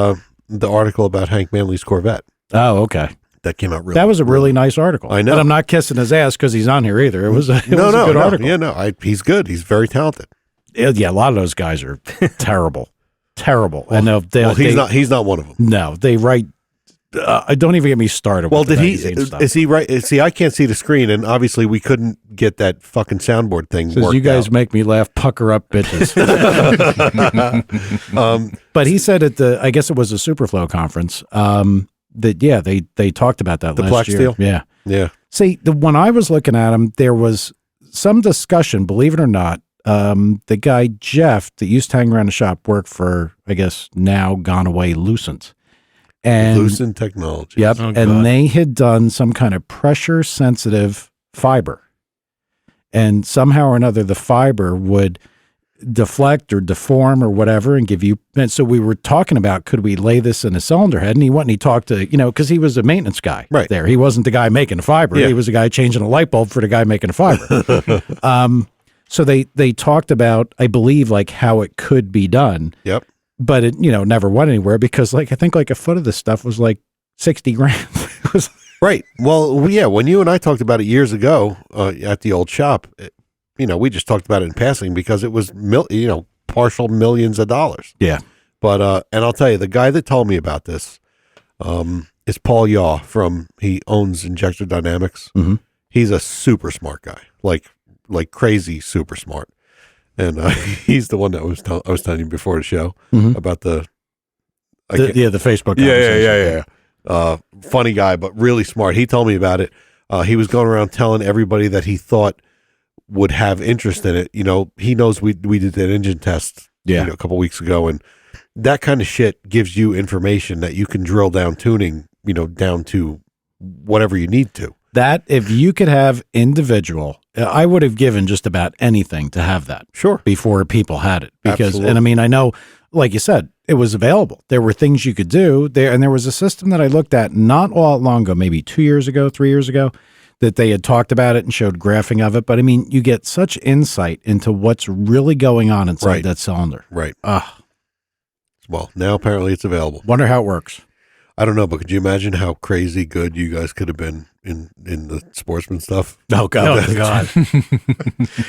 article about Hank Manley's Corvette Oh, okay. that came out. That was a really nice article. I know. But I'm not kissing his ass because he's on here either. It was a good article. Yeah, no. He's good. He's very talented. Yeah, a lot of those guys are terrible. Terrible. Well, and he's not one of them. No, they write. Don't even get me started. Well, with the did he? magazine stuff. Is he right? See, I can't see the screen, and obviously we couldn't get that fucking soundboard thing Says worked you guys out. make me laugh, pucker up, bitches. But he said at I guess it was a Superflow conference. They talked about that The last Plex year. deal? Yeah. Yeah. See, when I was looking at him, there was some discussion. Believe it or not, the guy Jeff that used to hang around the shop worked for, I guess now gone away, Lucent. And Lucent Technology. Yep. Oh, and God. they had done some kind of pressure sensitive fiber. And somehow or another, the fiber would deflect or deform or whatever and give you. And so we were talking about, could we lay this in a cylinder head? And he went and he talked to, because he was a maintenance guy Right. there. He wasn't the guy making the fiber. Yeah. He was the guy changing a light bulb for the guy making the fiber. So they talked about, I believe, like how it could be done. Yep. But it, never went anywhere because I think like a foot of this stuff was like 60 grand. It was Right. Well, yeah. When you and I talked about it years ago at the old shop, we just talked about it in passing because it was partial millions of dollars. Yeah. But and I'll tell you, the guy that told me about this is Paul Yaw he owns Injector Dynamics. Mhm. He's a super smart guy, like crazy super smart. And he's the one that I was telling you before the show Mhm. about the Facebook conversation. yeah. Funny guy, but really smart. He told me about it. He was going around telling everybody that he thought would have interest in it. You know, he knows we did that engine test a couple weeks ago, and that kind of shit gives you information that you can drill down tuning, down to whatever you need to. That, if you could have individual, I would have given just about anything to have that. Sure. Before people had it. Because, Absolutely. and I mean, I know, like you said, it was available. There were things you could do there. And there was a system that I looked at not all long ago, maybe 2 years ago, 3 years ago, that they had talked about it and showed graphing of it. But I mean, you get such insight into what's really going on inside that cylinder. Right. Well, now apparently it's available. Wonder how it works. I don't know, but could you imagine how crazy good you guys could have been in the sportsman stuff? Oh God. Oh, God.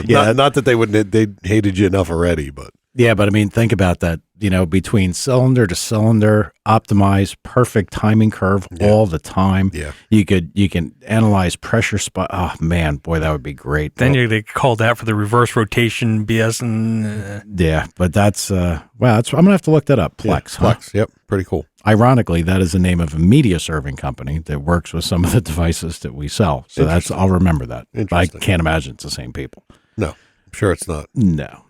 Yeah. Not that they hated you enough already, but Yeah, but I mean, think about that. Between cylinder to cylinder, optimize perfect timing curve all the time. Yeah. You can analyze pressure spot. Oh man, boy, that would be great. Then you get called out for the reverse rotation BS and Yeah, but that's I'm gonna have to look that up. Plex. Huh? Plex. Yep. Pretty cool. Ironically, that is the name of a media serving company that works with some of the devices that we sell. So I'll remember that. I Interesting. can't imagine it's the same people. No, I'm sure it's not. No.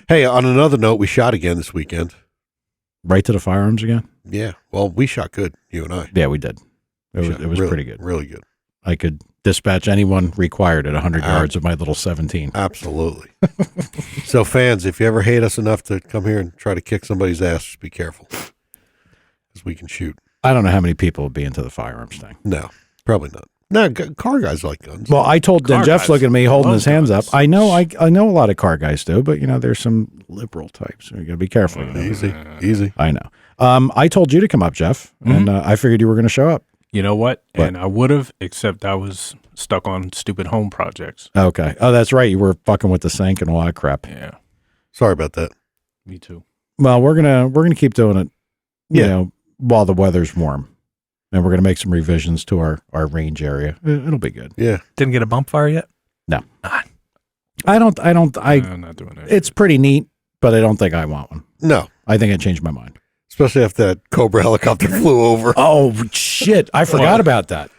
Hey, on another note, we shot again this weekend. Right to the firearms again? Yeah. Well, we shot good, you and I. Yeah, we did. It was really, pretty good. Really good. I could dispatch anyone required at 100 yards with my little 17. Absolutely. So fans, if you ever hate us enough to come here and try to kick somebody's ass, just be careful. Because we can shoot. I don't know how many people would be into the firearms thing. No, probably not. No, car guys like guns. Well, I told Car Jeff's guys looking at me holding love his hands guns. up. I know a lot of car guys do, but there's some liberal types. So you got to be careful. Easy. I know. I told you to come up, Jeff, and I figured you were going to show up. You know what? What? And I would have, except I was stuck on stupid home projects. Okay. Oh, that's right. You were fucking with the sink and all that crap. Yeah, Sorry about that. me too. Well, we're gonna keep doing it. While the weather's warm, and we're gonna make some revisions to our range area. It'll be good. Yeah. didn't get a bump fire yet. I don't. I'm not doing that. It's pretty neat, but I don't think I want one. No. I think I changed my mind. Especially after that Cobra helicopter flew over. Oh shit! I forgot about that.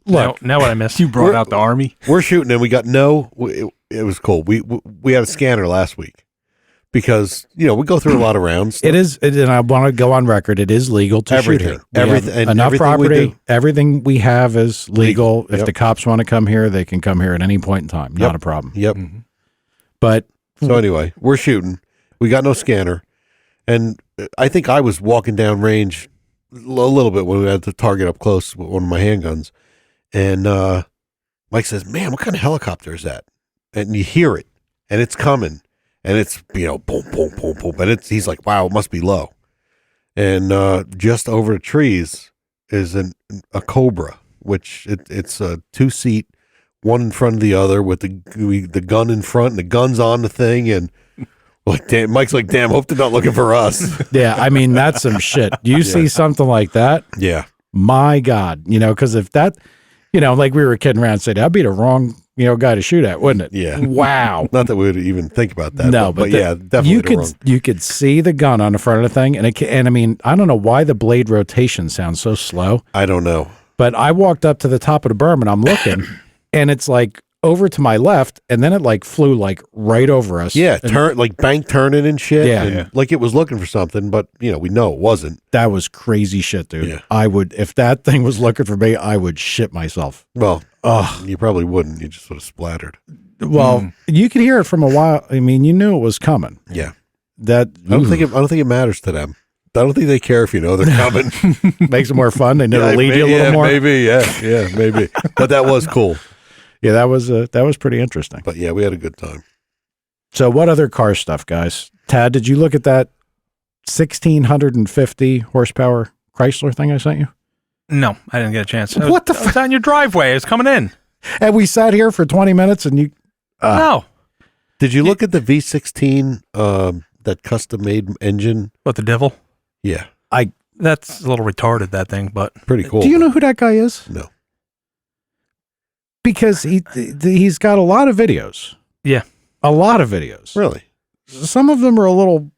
Look, Now what I missed. You brought out the army. We're shooting and we got it was cool. We had a scanner last week because, we go through a lot of rounds. and I want to go on record. It is legal to shoot here. We have Everything enough we property. do. Everything we have is legal. If Yep. the cops want to come here, they can come here at any point in time. Not Yep. a problem. Yep. But So anyway, we're shooting. We got no scanner. And I think I was walking down range a little bit when we had the target up close with one of my handguns. And Mike says, "Man, what kind of helicopter is that?" And you hear it, and it's coming, and it's boom, boom, boom, boom, and he's like, "Wow, it must be low." And just over the trees is a Cobra, which it's a 2-seat, one in front of the other with the gun in front, and the gun's on the thing, and like, damn, Mike's like, "Damn, hope they're not looking for us." yeah, I mean that's some shit. You see something like that? Yeah. My God, because if that, like we were kidding around, saying that'd be the wrong, guy to shoot at, wouldn't it? Yeah. Wow. Not that we would even think about that. No, but yeah, definitely. you could see the gun on the front of the thing, and I mean, I don't know why the blade rotation sounds so slow, I don't know. but I walked up to the top of the berm and I'm looking, and it's like over to my left, and then it like flew like right over us. Yeah, And bank turning and shit. Yeah. and Yeah. like it was looking for something, but we know it wasn't. that was crazy shit, dude. Yeah. I would, if that thing was looking for me, I would shit myself. Well, Ugh. you probably wouldn't. You just would have splattered. Well, you could hear it from a while. I mean, you knew it was coming. Yeah, That I don't think it matters to them. I don't think they care if you know they're coming. makes it more fun. They know Yeah, to lead you a little more. Maybe, yeah, maybe. But that was cool. Yeah, that was pretty interesting. But yeah, we had a good time. So, what other car stuff, guys? Tad, did you look at that 1,650 horsepower Chrysler thing I sent you? No, I didn't get a chance. What the I was on your driveway. It's coming in. And we sat here for 20 minutes, and you. No. Did you look at the V16 that custom made engine? What, the Devil? Yeah, That's a little retarded, that thing, but pretty cool. Do you know who that guy is? No. Because he's got a lot of videos. Yeah. A lot of videos. Really? Some of them are a little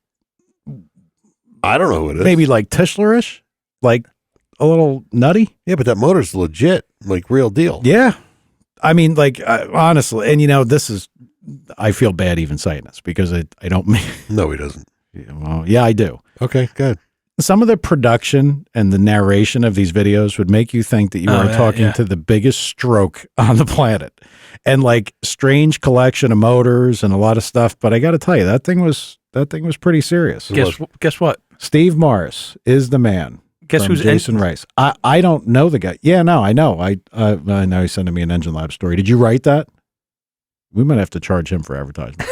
I don't know who it is. maybe like Tischler-ish, like a little nutty. Yeah, but that motor's legit, like real deal. Yeah. I mean, like, honestly, and this is, I feel bad even saying this because I don't mean, No, he doesn't. well, yeah, I do. Okay, good. Some of the production and the narration of these videos would make you think that you are talking to the biggest stroke on the planet and like strange collection of motors and a lot of stuff. But I got to tell you, that thing was pretty serious. guess what? Steve Morris is the man. Guess from who's Jason Rice? I don't know the guy. Yeah, no, I know. I know he's sending me an Engine Lab story. Did you write that? We might have to charge him for advertisement.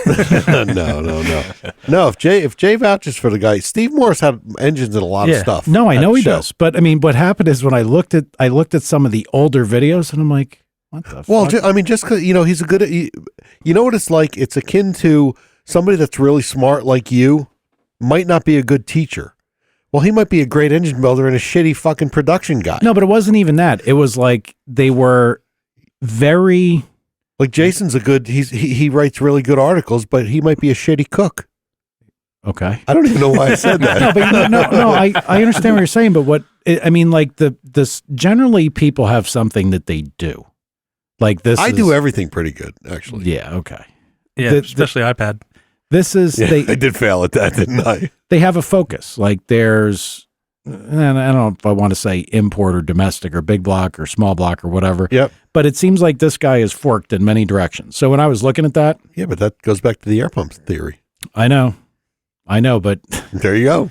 No. If Jay vouches for the guy, Steve Morris had engines in a lot of stuff. No, I know he does. But I mean, what happened is when I looked at some of the older videos, and I'm like, what the fuck? Just because he's a good. You know what it's like? It's akin to somebody that's really smart like you might not be a good teacher. Well, he might be a great engine builder and a shitty fucking production guy. No, but it wasn't even that. It was like they were very. Like Jason's a good. He writes really good articles, but he might be a shitty cook. Okay. I don't even know why I said that. No, but no. I understand what you're saying, but I mean, like this generally people have something that they do. Like this. I do everything pretty good, actually. Yeah. Okay. Yeah, especially iPad. This is I did fail at that, didn't I? They have a focus. Like there's, and I don't know if I want to say import or domestic or big block or small block or whatever. Yep. But it seems like this guy is forked in many directions. So when I was looking at that, Yeah, but that goes back to the air pumps theory. I know, but There you go.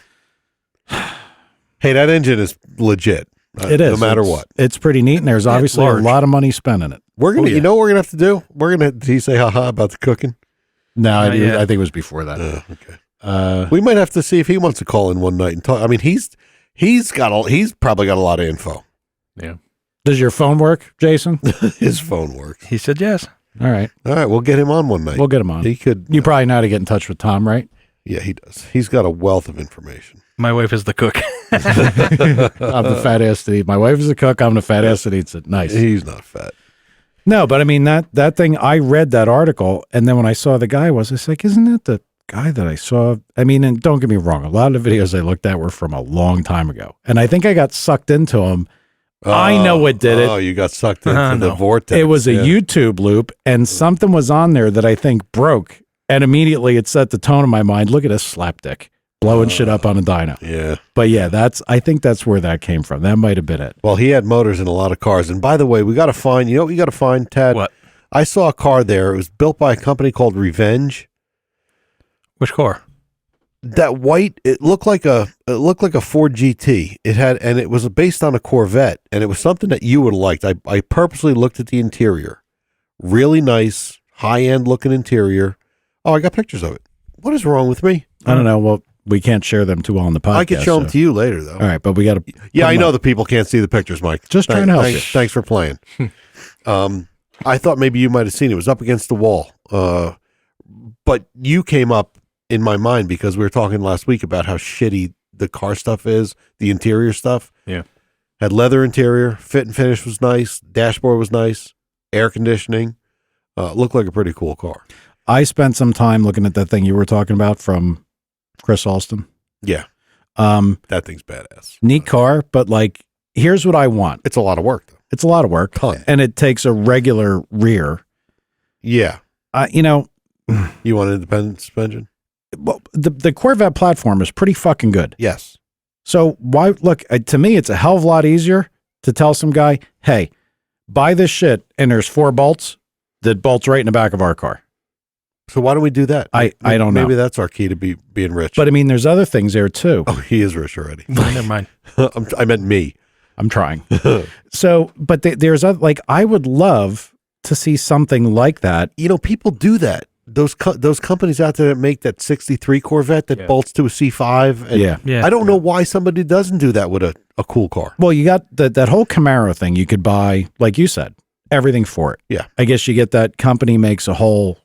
Hey, that engine is legit. it is no matter It's- what. It's pretty neat, and there's obviously a large. lot of money spent in it. We're gonna. yeah. You know what we're gonna have to do? Did he say haha about the cooking? No, I yet. think it was before that. Okay. We might have to see if he wants to call in one night and talk. I mean, he's probably got a lot of info. Yeah. Does your phone work, Jason? His phone works. He said yes. All right, All right, we'll get him on one night. we'll get him on. He could. You probably know how to get in touch with Tom, right? Yeah, he does. He's got a wealth of information. My wife is the cook. I'm the fat ass that eats. My wife is a cook. I'm the fat ass that eats it. Nice. He's not fat. No, but I mean that thing. I read that article, and then when I saw the guy I was like, isn't that the guy that I saw? I mean, and don't get me wrong, a lot of the videos I looked at were from a long time ago, and I think I got sucked into them. I know what did it. Oh, you got sucked into the No. vortex. It was a yeah. YouTube loop, and something was on there that I think broke, and immediately it set the tone in my mind. Look at this slapdick blowing shit up on a dyno. Yeah. But yeah, I think that's where that came from. That might have been it. Well, he had motors in a lot of cars. And by the way, we got to find, you know what we got to find, Tad? What? I saw a car there. It was built by a company called Revenge. Which car? That white, it looked like a Ford GT. It was based on a Corvette, and it was something that you would have liked. I purposely looked at the interior. Really nice, high-end looking interior. Oh, I got pictures of it. What is wrong with me? I don't know. Well, we can't share them too all on the podcast. I could show them so- to you later, though. All right, but we got to. Yeah, I know the people can't see the pictures, Mike. Just trying to help you. Thanks for playing. I thought maybe you might have seen it. It was up against the wall. But you came up in my mind because we were talking last week about how shitty the car stuff is, the interior stuff. Yeah. Had leather interior, fit and finish was nice, dashboard was nice, air conditioning. Looked like a pretty cool car. I spent some time looking at that thing you were talking about from Chris Alston. Yeah, that thing's badass. Neat car, but like, here's what I want. It's a lot of work, though. It's a lot of work, Ton. and it takes a regular rear. Yeah. You want an independent suspension? Well, the Corvette platform is pretty fucking good. Yes. So why look to me? It's a hell of a lot easier to tell some guy, "Hey, buy this shit," and there's 4 bolts that bolts right in the back of our car. So why don't we do that? I don't know. Maybe that's our key to being rich. But I mean, there's other things there too. Oh, he is rich already. Never mind. I meant me. I'm trying. So, but there's other, like, I would love to see something like that. You know, people do that. Those companies out there that make that 63 Corvette that Yeah. bolts to a C5. And Yeah. I don't know why somebody doesn't do that with a cool car. Well, you got that whole Camaro thing. You could buy, like you said, everything for it. Yeah. I guess you get that company makes a whole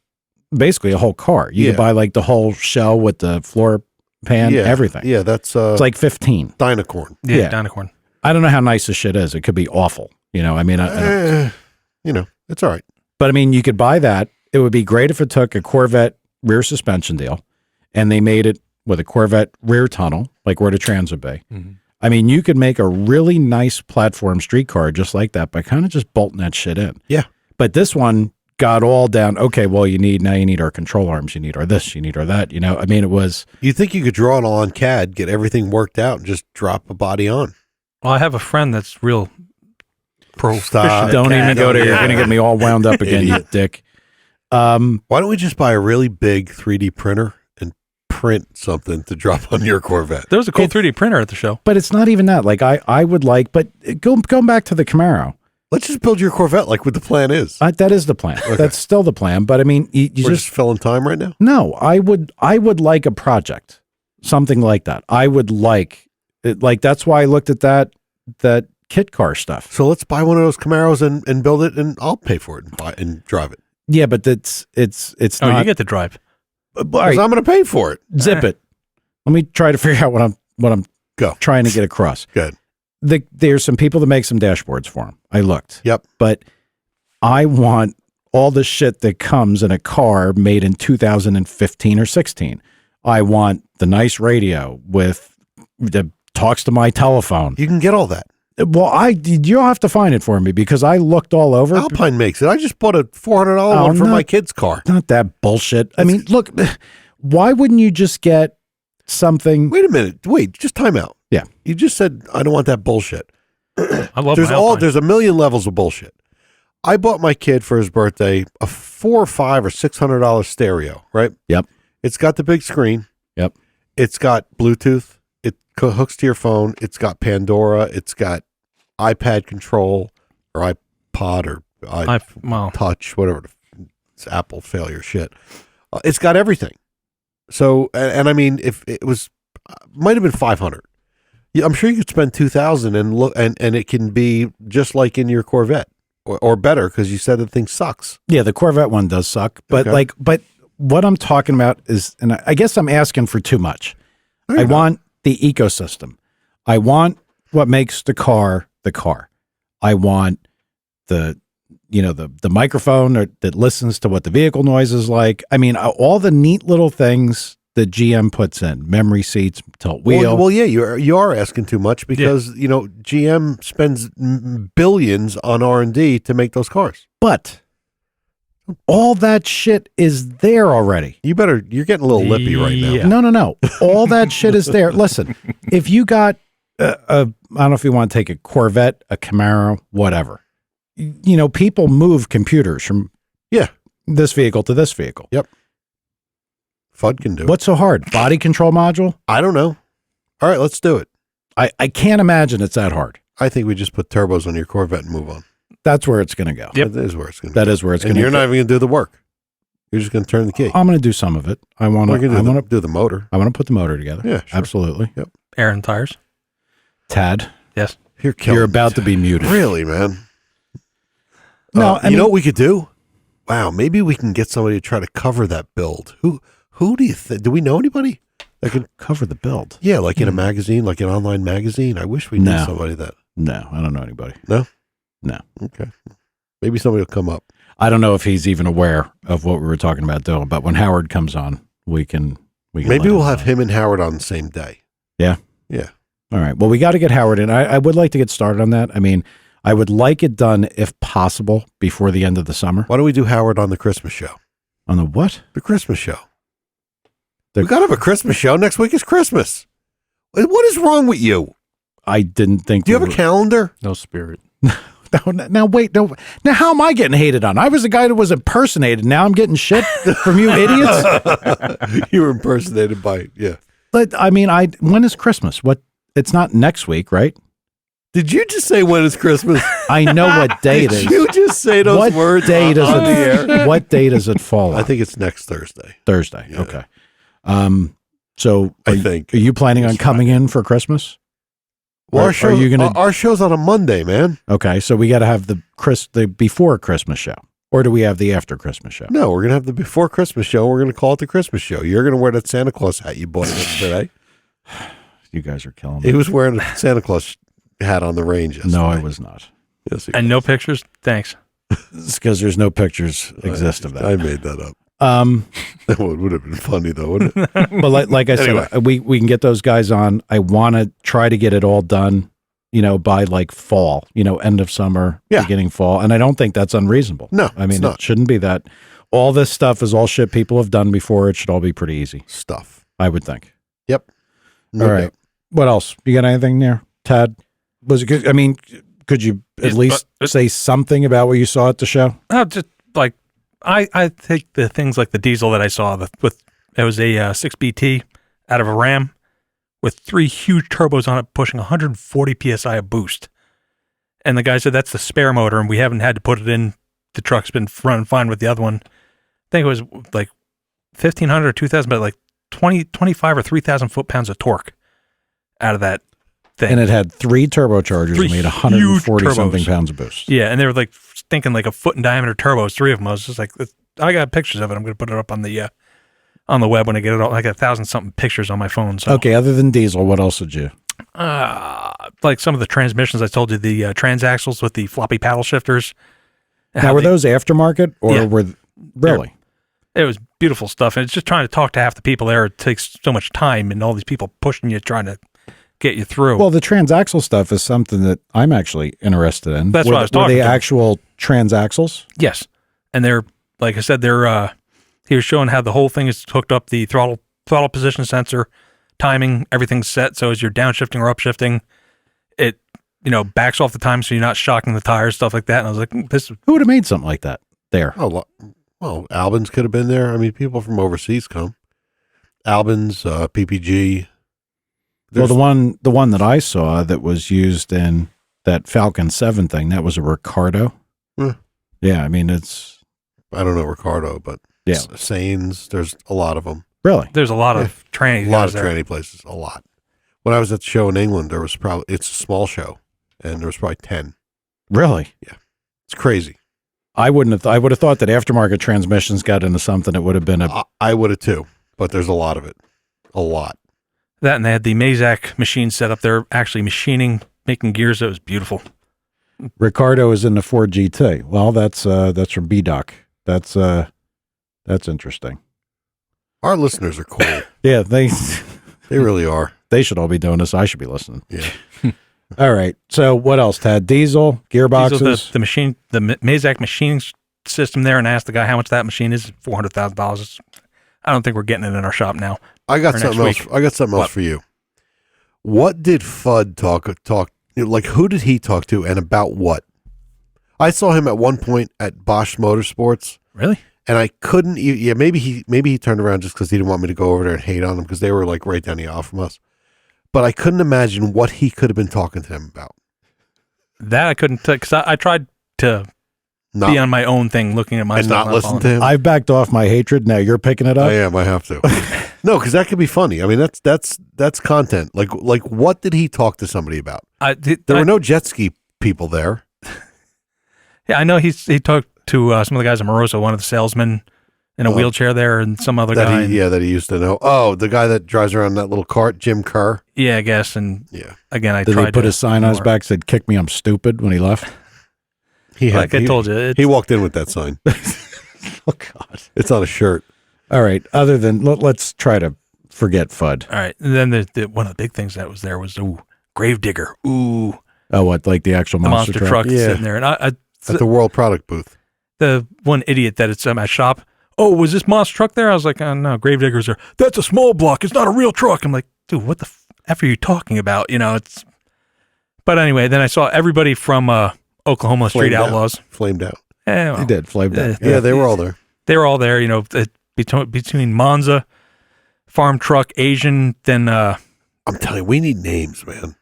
basically a whole car. You could buy like the whole shell with the floor pan, everything. Yeah, that's it's like 15. Dynacorn. Yeah, Dynacorn. I don't know how nice this shit is. It could be awful. I mean, it's all right. But I mean, you could buy that. It would be great if it took a Corvette rear suspension deal and they made it with a Corvette rear tunnel, like where the Trans would be. Mm-hmm. I mean, you could make a really nice platform street car just like that by kind of just bolting that shit in. Yeah. But this one got all down. Okay, well, you need our control arms. You need our this, you need our that. I mean, it was. You think you could draw it all on CAD, get everything worked out, and just drop a body on? Well, I have a friend that's real proficient. Don't even go there. You're going to get me all wound up again, you dick. Why don't we just buy a really big 3D printer and print something to drop on your Corvette? There was a cool 3D printer at the show. But it's not even that. Like, I would like, but going back to the Camaro. Let's just build your Corvette like what the plan is. That is the plan. Okay. That's still the plan. But I mean, We're just filling time right now? No, I would like a project, something like that. I would like it. Like, that's why I looked at that kit car stuff. So let's buy one of those Camaros and build it, and I'll pay for it and drive it. Yeah, but it's Oh, not. you get to drive. Because I'm going to pay for it. Zip it. Let me try to figure out what I'm trying to get across. Good. There's some people that make some dashboards for them. I looked. Yep. But I want all the shit that comes in a car made in 2015 or 16. I want the nice radio that talks to my telephone. You can get all that. Well, you'll have to find it for me because I looked all over. Alpine makes it. I just bought a $400 one for my kid's car. Not that bullshit. I mean, look, why wouldn't you just get something? Wait a minute. Wait, just time out. Yeah. You just said, I don't want that bullshit. I love There's a million levels of bullshit. I bought my kid for his birthday a $400 or $500 or $600 stereo, right? Yep. It's got the big screen. Yep. It's got Bluetooth. It hooks to your phone. It's got Pandora. It's got iPad control or iPod or Touch, whatever. It's Apple failure shit. It's got everything. So, and I mean, if it was, might have been 500. Yeah, I'm sure you could spend 2,000 and look, and it can be just like in your Corvette or better because you said the thing sucks. Yeah, the Corvette one does suck, but but what I'm talking about is, and I guess I'm asking for too much. I want the ecosystem. I want what makes the car the car. I want the microphone that listens to what the vehicle noise is like. I mean, all the neat little things that GM puts in, memory seats, tilt wheel. Well, yeah, you are asking too much because GM spends billions on R&D to make those cars. But all that shit is there already. You're getting a little lippy right now. No. All that shit is there. Listen, if you got I don't know if you want to take a Corvette, a Camaro, whatever. People move computers from this vehicle to this vehicle. Yep. Fudd can do it. What's so hard? Body control module? I don't know. All right, let's do it. I can't imagine it's that hard. I think we just put turbos on your Corvette and move on. That's where it's going to go. Yep. That is where it's going to go. That is where it's going to go. And you're not even going to do the work. You're just going to turn the key. I'm going to do some of it. I want to do the motor. I want to put the motor together. Yeah, sure. Absolutely. Yep. Air and tires. Tad. Yes. You're about to be muted. Really, man? No, you know what we could do? Wow, maybe we can get somebody to try to cover that build. Who do you think? Do we know anybody that can cover the build? Yeah, like in a magazine, like an online magazine. I wish we knew somebody that. No, I don't know anybody. No? No. Okay. Maybe somebody will come up. I don't know if he's even aware of what we were talking about doing, but when Howard comes on, we can maybe we'll have him and Howard on the same day. Yeah. Yeah. All right. Well, we got to get Howard in. I would like to get started on that. I mean, I would like it done, if possible, before the end of the summer. Why don't we do Howard on the Christmas show? On the what? The Christmas show. We got to have a Christmas show. Next week is Christmas. What is wrong with you? I didn't think. Do you have a calendar? No spirit. Now wait. No. Now how am I getting hated on? I was the guy that was impersonated. Now I'm getting shit from you idiots. You were impersonated by But I mean, when is Christmas? What? It's not next week, right? Did you just say when is Christmas? I know what day it is. Did you just say those words day does on the air? What day does it fall on? I think it's next Thursday. Thursday. Yeah. Okay. So I think. Are you planning on coming in for Christmas? Well, Are you gonna? Our show's on a Monday, man. Okay, so we got to have the before Christmas show. Or do we have the after Christmas show? No, we're going to have the before Christmas show. We're going to call it the Christmas show. You're going to wear that Santa Claus hat you bought yesterday. You guys are killing me. He was wearing a Santa Claus hat on the range yesterday. No, I was not. Yes, he And was. no pictures? Thanks. It's because there's no pictures exist of that. I made that up. That would have been funny, though, wouldn't it? But like I said, we can get those guys on. I want to try to get it all done, by like fall, end of summer, beginning fall. And I don't think that's unreasonable. No, I mean, it's not. it shouldn't be that. All this stuff is all shit people have done before. It should all be pretty easy, Stuff. I would think. Yep. All right. What else? You got anything there, Tad? Was it good? I mean, could you at least say something about what you saw at the show? Just like I think the things like the diesel that I saw it was a 6BT out of a Ram with 3 huge turbos on it pushing 140 psi of boost. And the guy said that's the spare motor, and we haven't had to put it in. The truck's been running fine with the other one. I think it was like 1,500 or 2,000, but like 25 or 3,000 foot-pounds of torque out of that thing. And it had 3 turbochargers and made 140 something pounds of boost. Yeah, and they were like thinking like a foot in diameter turbos, 3 of them. I was just like, I got pictures of it. I'm going to put it up on the web when I get it all. Like 1,000 something pictures on my phone. So. Okay, other than diesel, what else did you? Like some of the transmissions, I told you, the transaxles with the floppy paddle shifters. Now, were those aftermarket or were really? It was beautiful stuff. And it's just trying to talk to half the people there. It takes so much time and all these people pushing you, trying to get you through. Well, the transaxle stuff is something that I'm actually interested in. That's what I was talking about. Were they about. actual transaxles? Yes. And they're, like I said, he was showing how the whole thing is hooked up, the throttle position sensor, timing, everything's set. So as you're downshifting or upshifting, it, backs off the time so you're not shocking the tires, stuff like that. And I was like, Who would have made something like that there? Oh, well, Albans could have been there. I mean, people from overseas come. Albans, PPG. Well, the one that I saw that was used in that Falcon 7 thing, that was a Ricardo. Yeah, I mean, I don't know Ricardo, but Sains, there's a lot of them. Really? There's a lot of tranny. A lot of tranny places, a lot. When I was at the show in England, it's a small show, and there was probably 10. Really? Yeah. It's crazy. I would have thought that aftermarket transmissions got into something. It would have been I would have too, but there's a lot of it. A lot. That, and they had the Mazak machine set up there, actually making gears. That was beautiful. Ricardo is in the Ford GT. Well, that's from B-Doc. That's interesting. Our listeners are cool. Yeah, they really are. They should all be doing this. I should be listening. Yeah. All right. So what else, Tad? Diesel, gearboxes? The machine, the Mazak machining system there, and I asked the guy how much that machine is. $400,000. I don't think we're getting it in our shop now. I got something else. I got something else for you. What did Fudd talk? Like, who did he talk to, and about what? I saw him at one point at Bosch Motorsports. Really? And I couldn't. Yeah, maybe he turned around just because he didn't want me to go over there and hate on him because they were like right down the aisle from us. But I couldn't imagine what he could have been talking to him about. That I couldn't, because I tried to be on my own thing, looking at my and stuff. not listen to him. I've backed off my hatred. Now you're picking it up. I am. I have to. No, because that could be funny. I mean, that's content. Like what did he talk to somebody about? There were no jet ski people there. Yeah, I know he talked to some of the guys at Moroso, one of the salesmen in a wheelchair there, and some other guy. That he used to know. Oh, the guy that drives around that little cart, Jim Kerr. Yeah, I guess. And again, Did they put a sign on his back said "Kick me, I'm stupid" when he left? I told you, he walked in with that sign. Oh God, it's on a shirt. All right. Other than let's try to forget Fudd. All right, and then one of the big things that was there was Gravedigger. Ooh. Oh, what, like the actual monster truck? Sitting there, and at the World Product booth. The one idiot that it's at my shop. Oh, was this monster truck there? I was like, oh, no, Gravedigger's there. That's a small block. It's not a real truck. I'm like, dude, what the F are you talking about? It's. But anyway, then I saw everybody from Oklahoma Street Outlaws. Flamed out. Well, He did. Flamed out. Yeah, they were all there. They were all there, between Monza, Farm Truck, Asian, then... I'm telling you, we need names, man.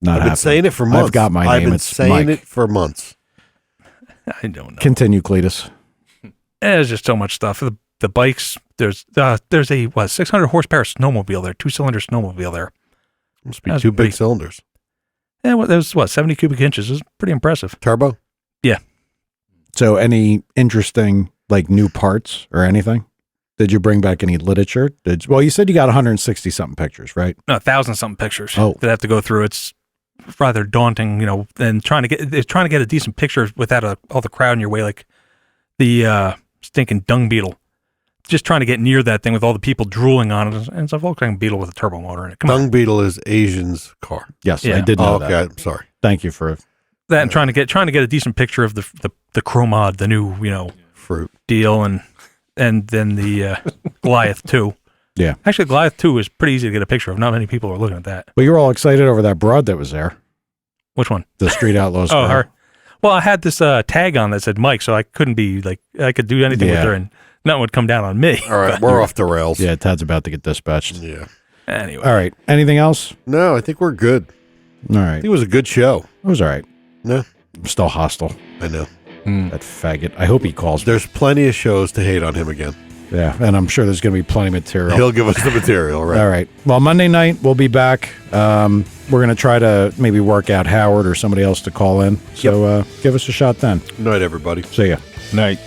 I've been saying it for months. I've got my name. I've been it's saying Mike. it for months. I don't know. Continue, Cletus. There's just so much stuff. The bikes, there's a 600 horsepower snowmobile there, 2-cylinder snowmobile there. Must be 2 big cylinders. Yeah, there's 70 cubic inches. It was pretty impressive. Turbo? Yeah. So any interesting, like, new parts or anything? Did you bring back any literature? Well, you said you got 160 something pictures, right? No, 1,000-something pictures Oh. that I have to go through. It's rather daunting, and trying to get a decent picture without all the crowd in your way, like the stinking dung beetle. Just trying to get near that thing with all the people drooling on it, and it's a Volkswagen Beetle with a turbo motor in it. Come on. Dung beetle is Asian's car. Yes, Yeah. I did know Oh, okay. that. I'm sorry. Thank you for That and trying to get a decent picture of the Chromod, the new Fruit. deal, and then the Goliath 2. Yeah. Actually, Goliath 2 is pretty easy to get a picture of. Not many people are looking at that. Well, you were all excited over that broad that was there, Which one? the Street Outlaws. Oh, girl. her. Well, I had this tag on that said Mike, so I couldn't be like, I could do anything with Yeah. her and nothing would come down on me. All right, we're off the rails. Yeah, Tad's about to get dispatched. Yeah. Anyway. All right. Anything else? No, I think we're good. All I right. think it was a good show. It was all right. No, I'm still hostile. I know. That faggot. I hope he calls me. There's plenty of shows to hate on him again. Yeah, and I'm sure there's going to be plenty of material. He'll give us the material, right? All right. Well, Monday night we'll be back. We're going to try to maybe work out Howard or somebody else to call in. So give us a shot then. Night, everybody. See ya. Night.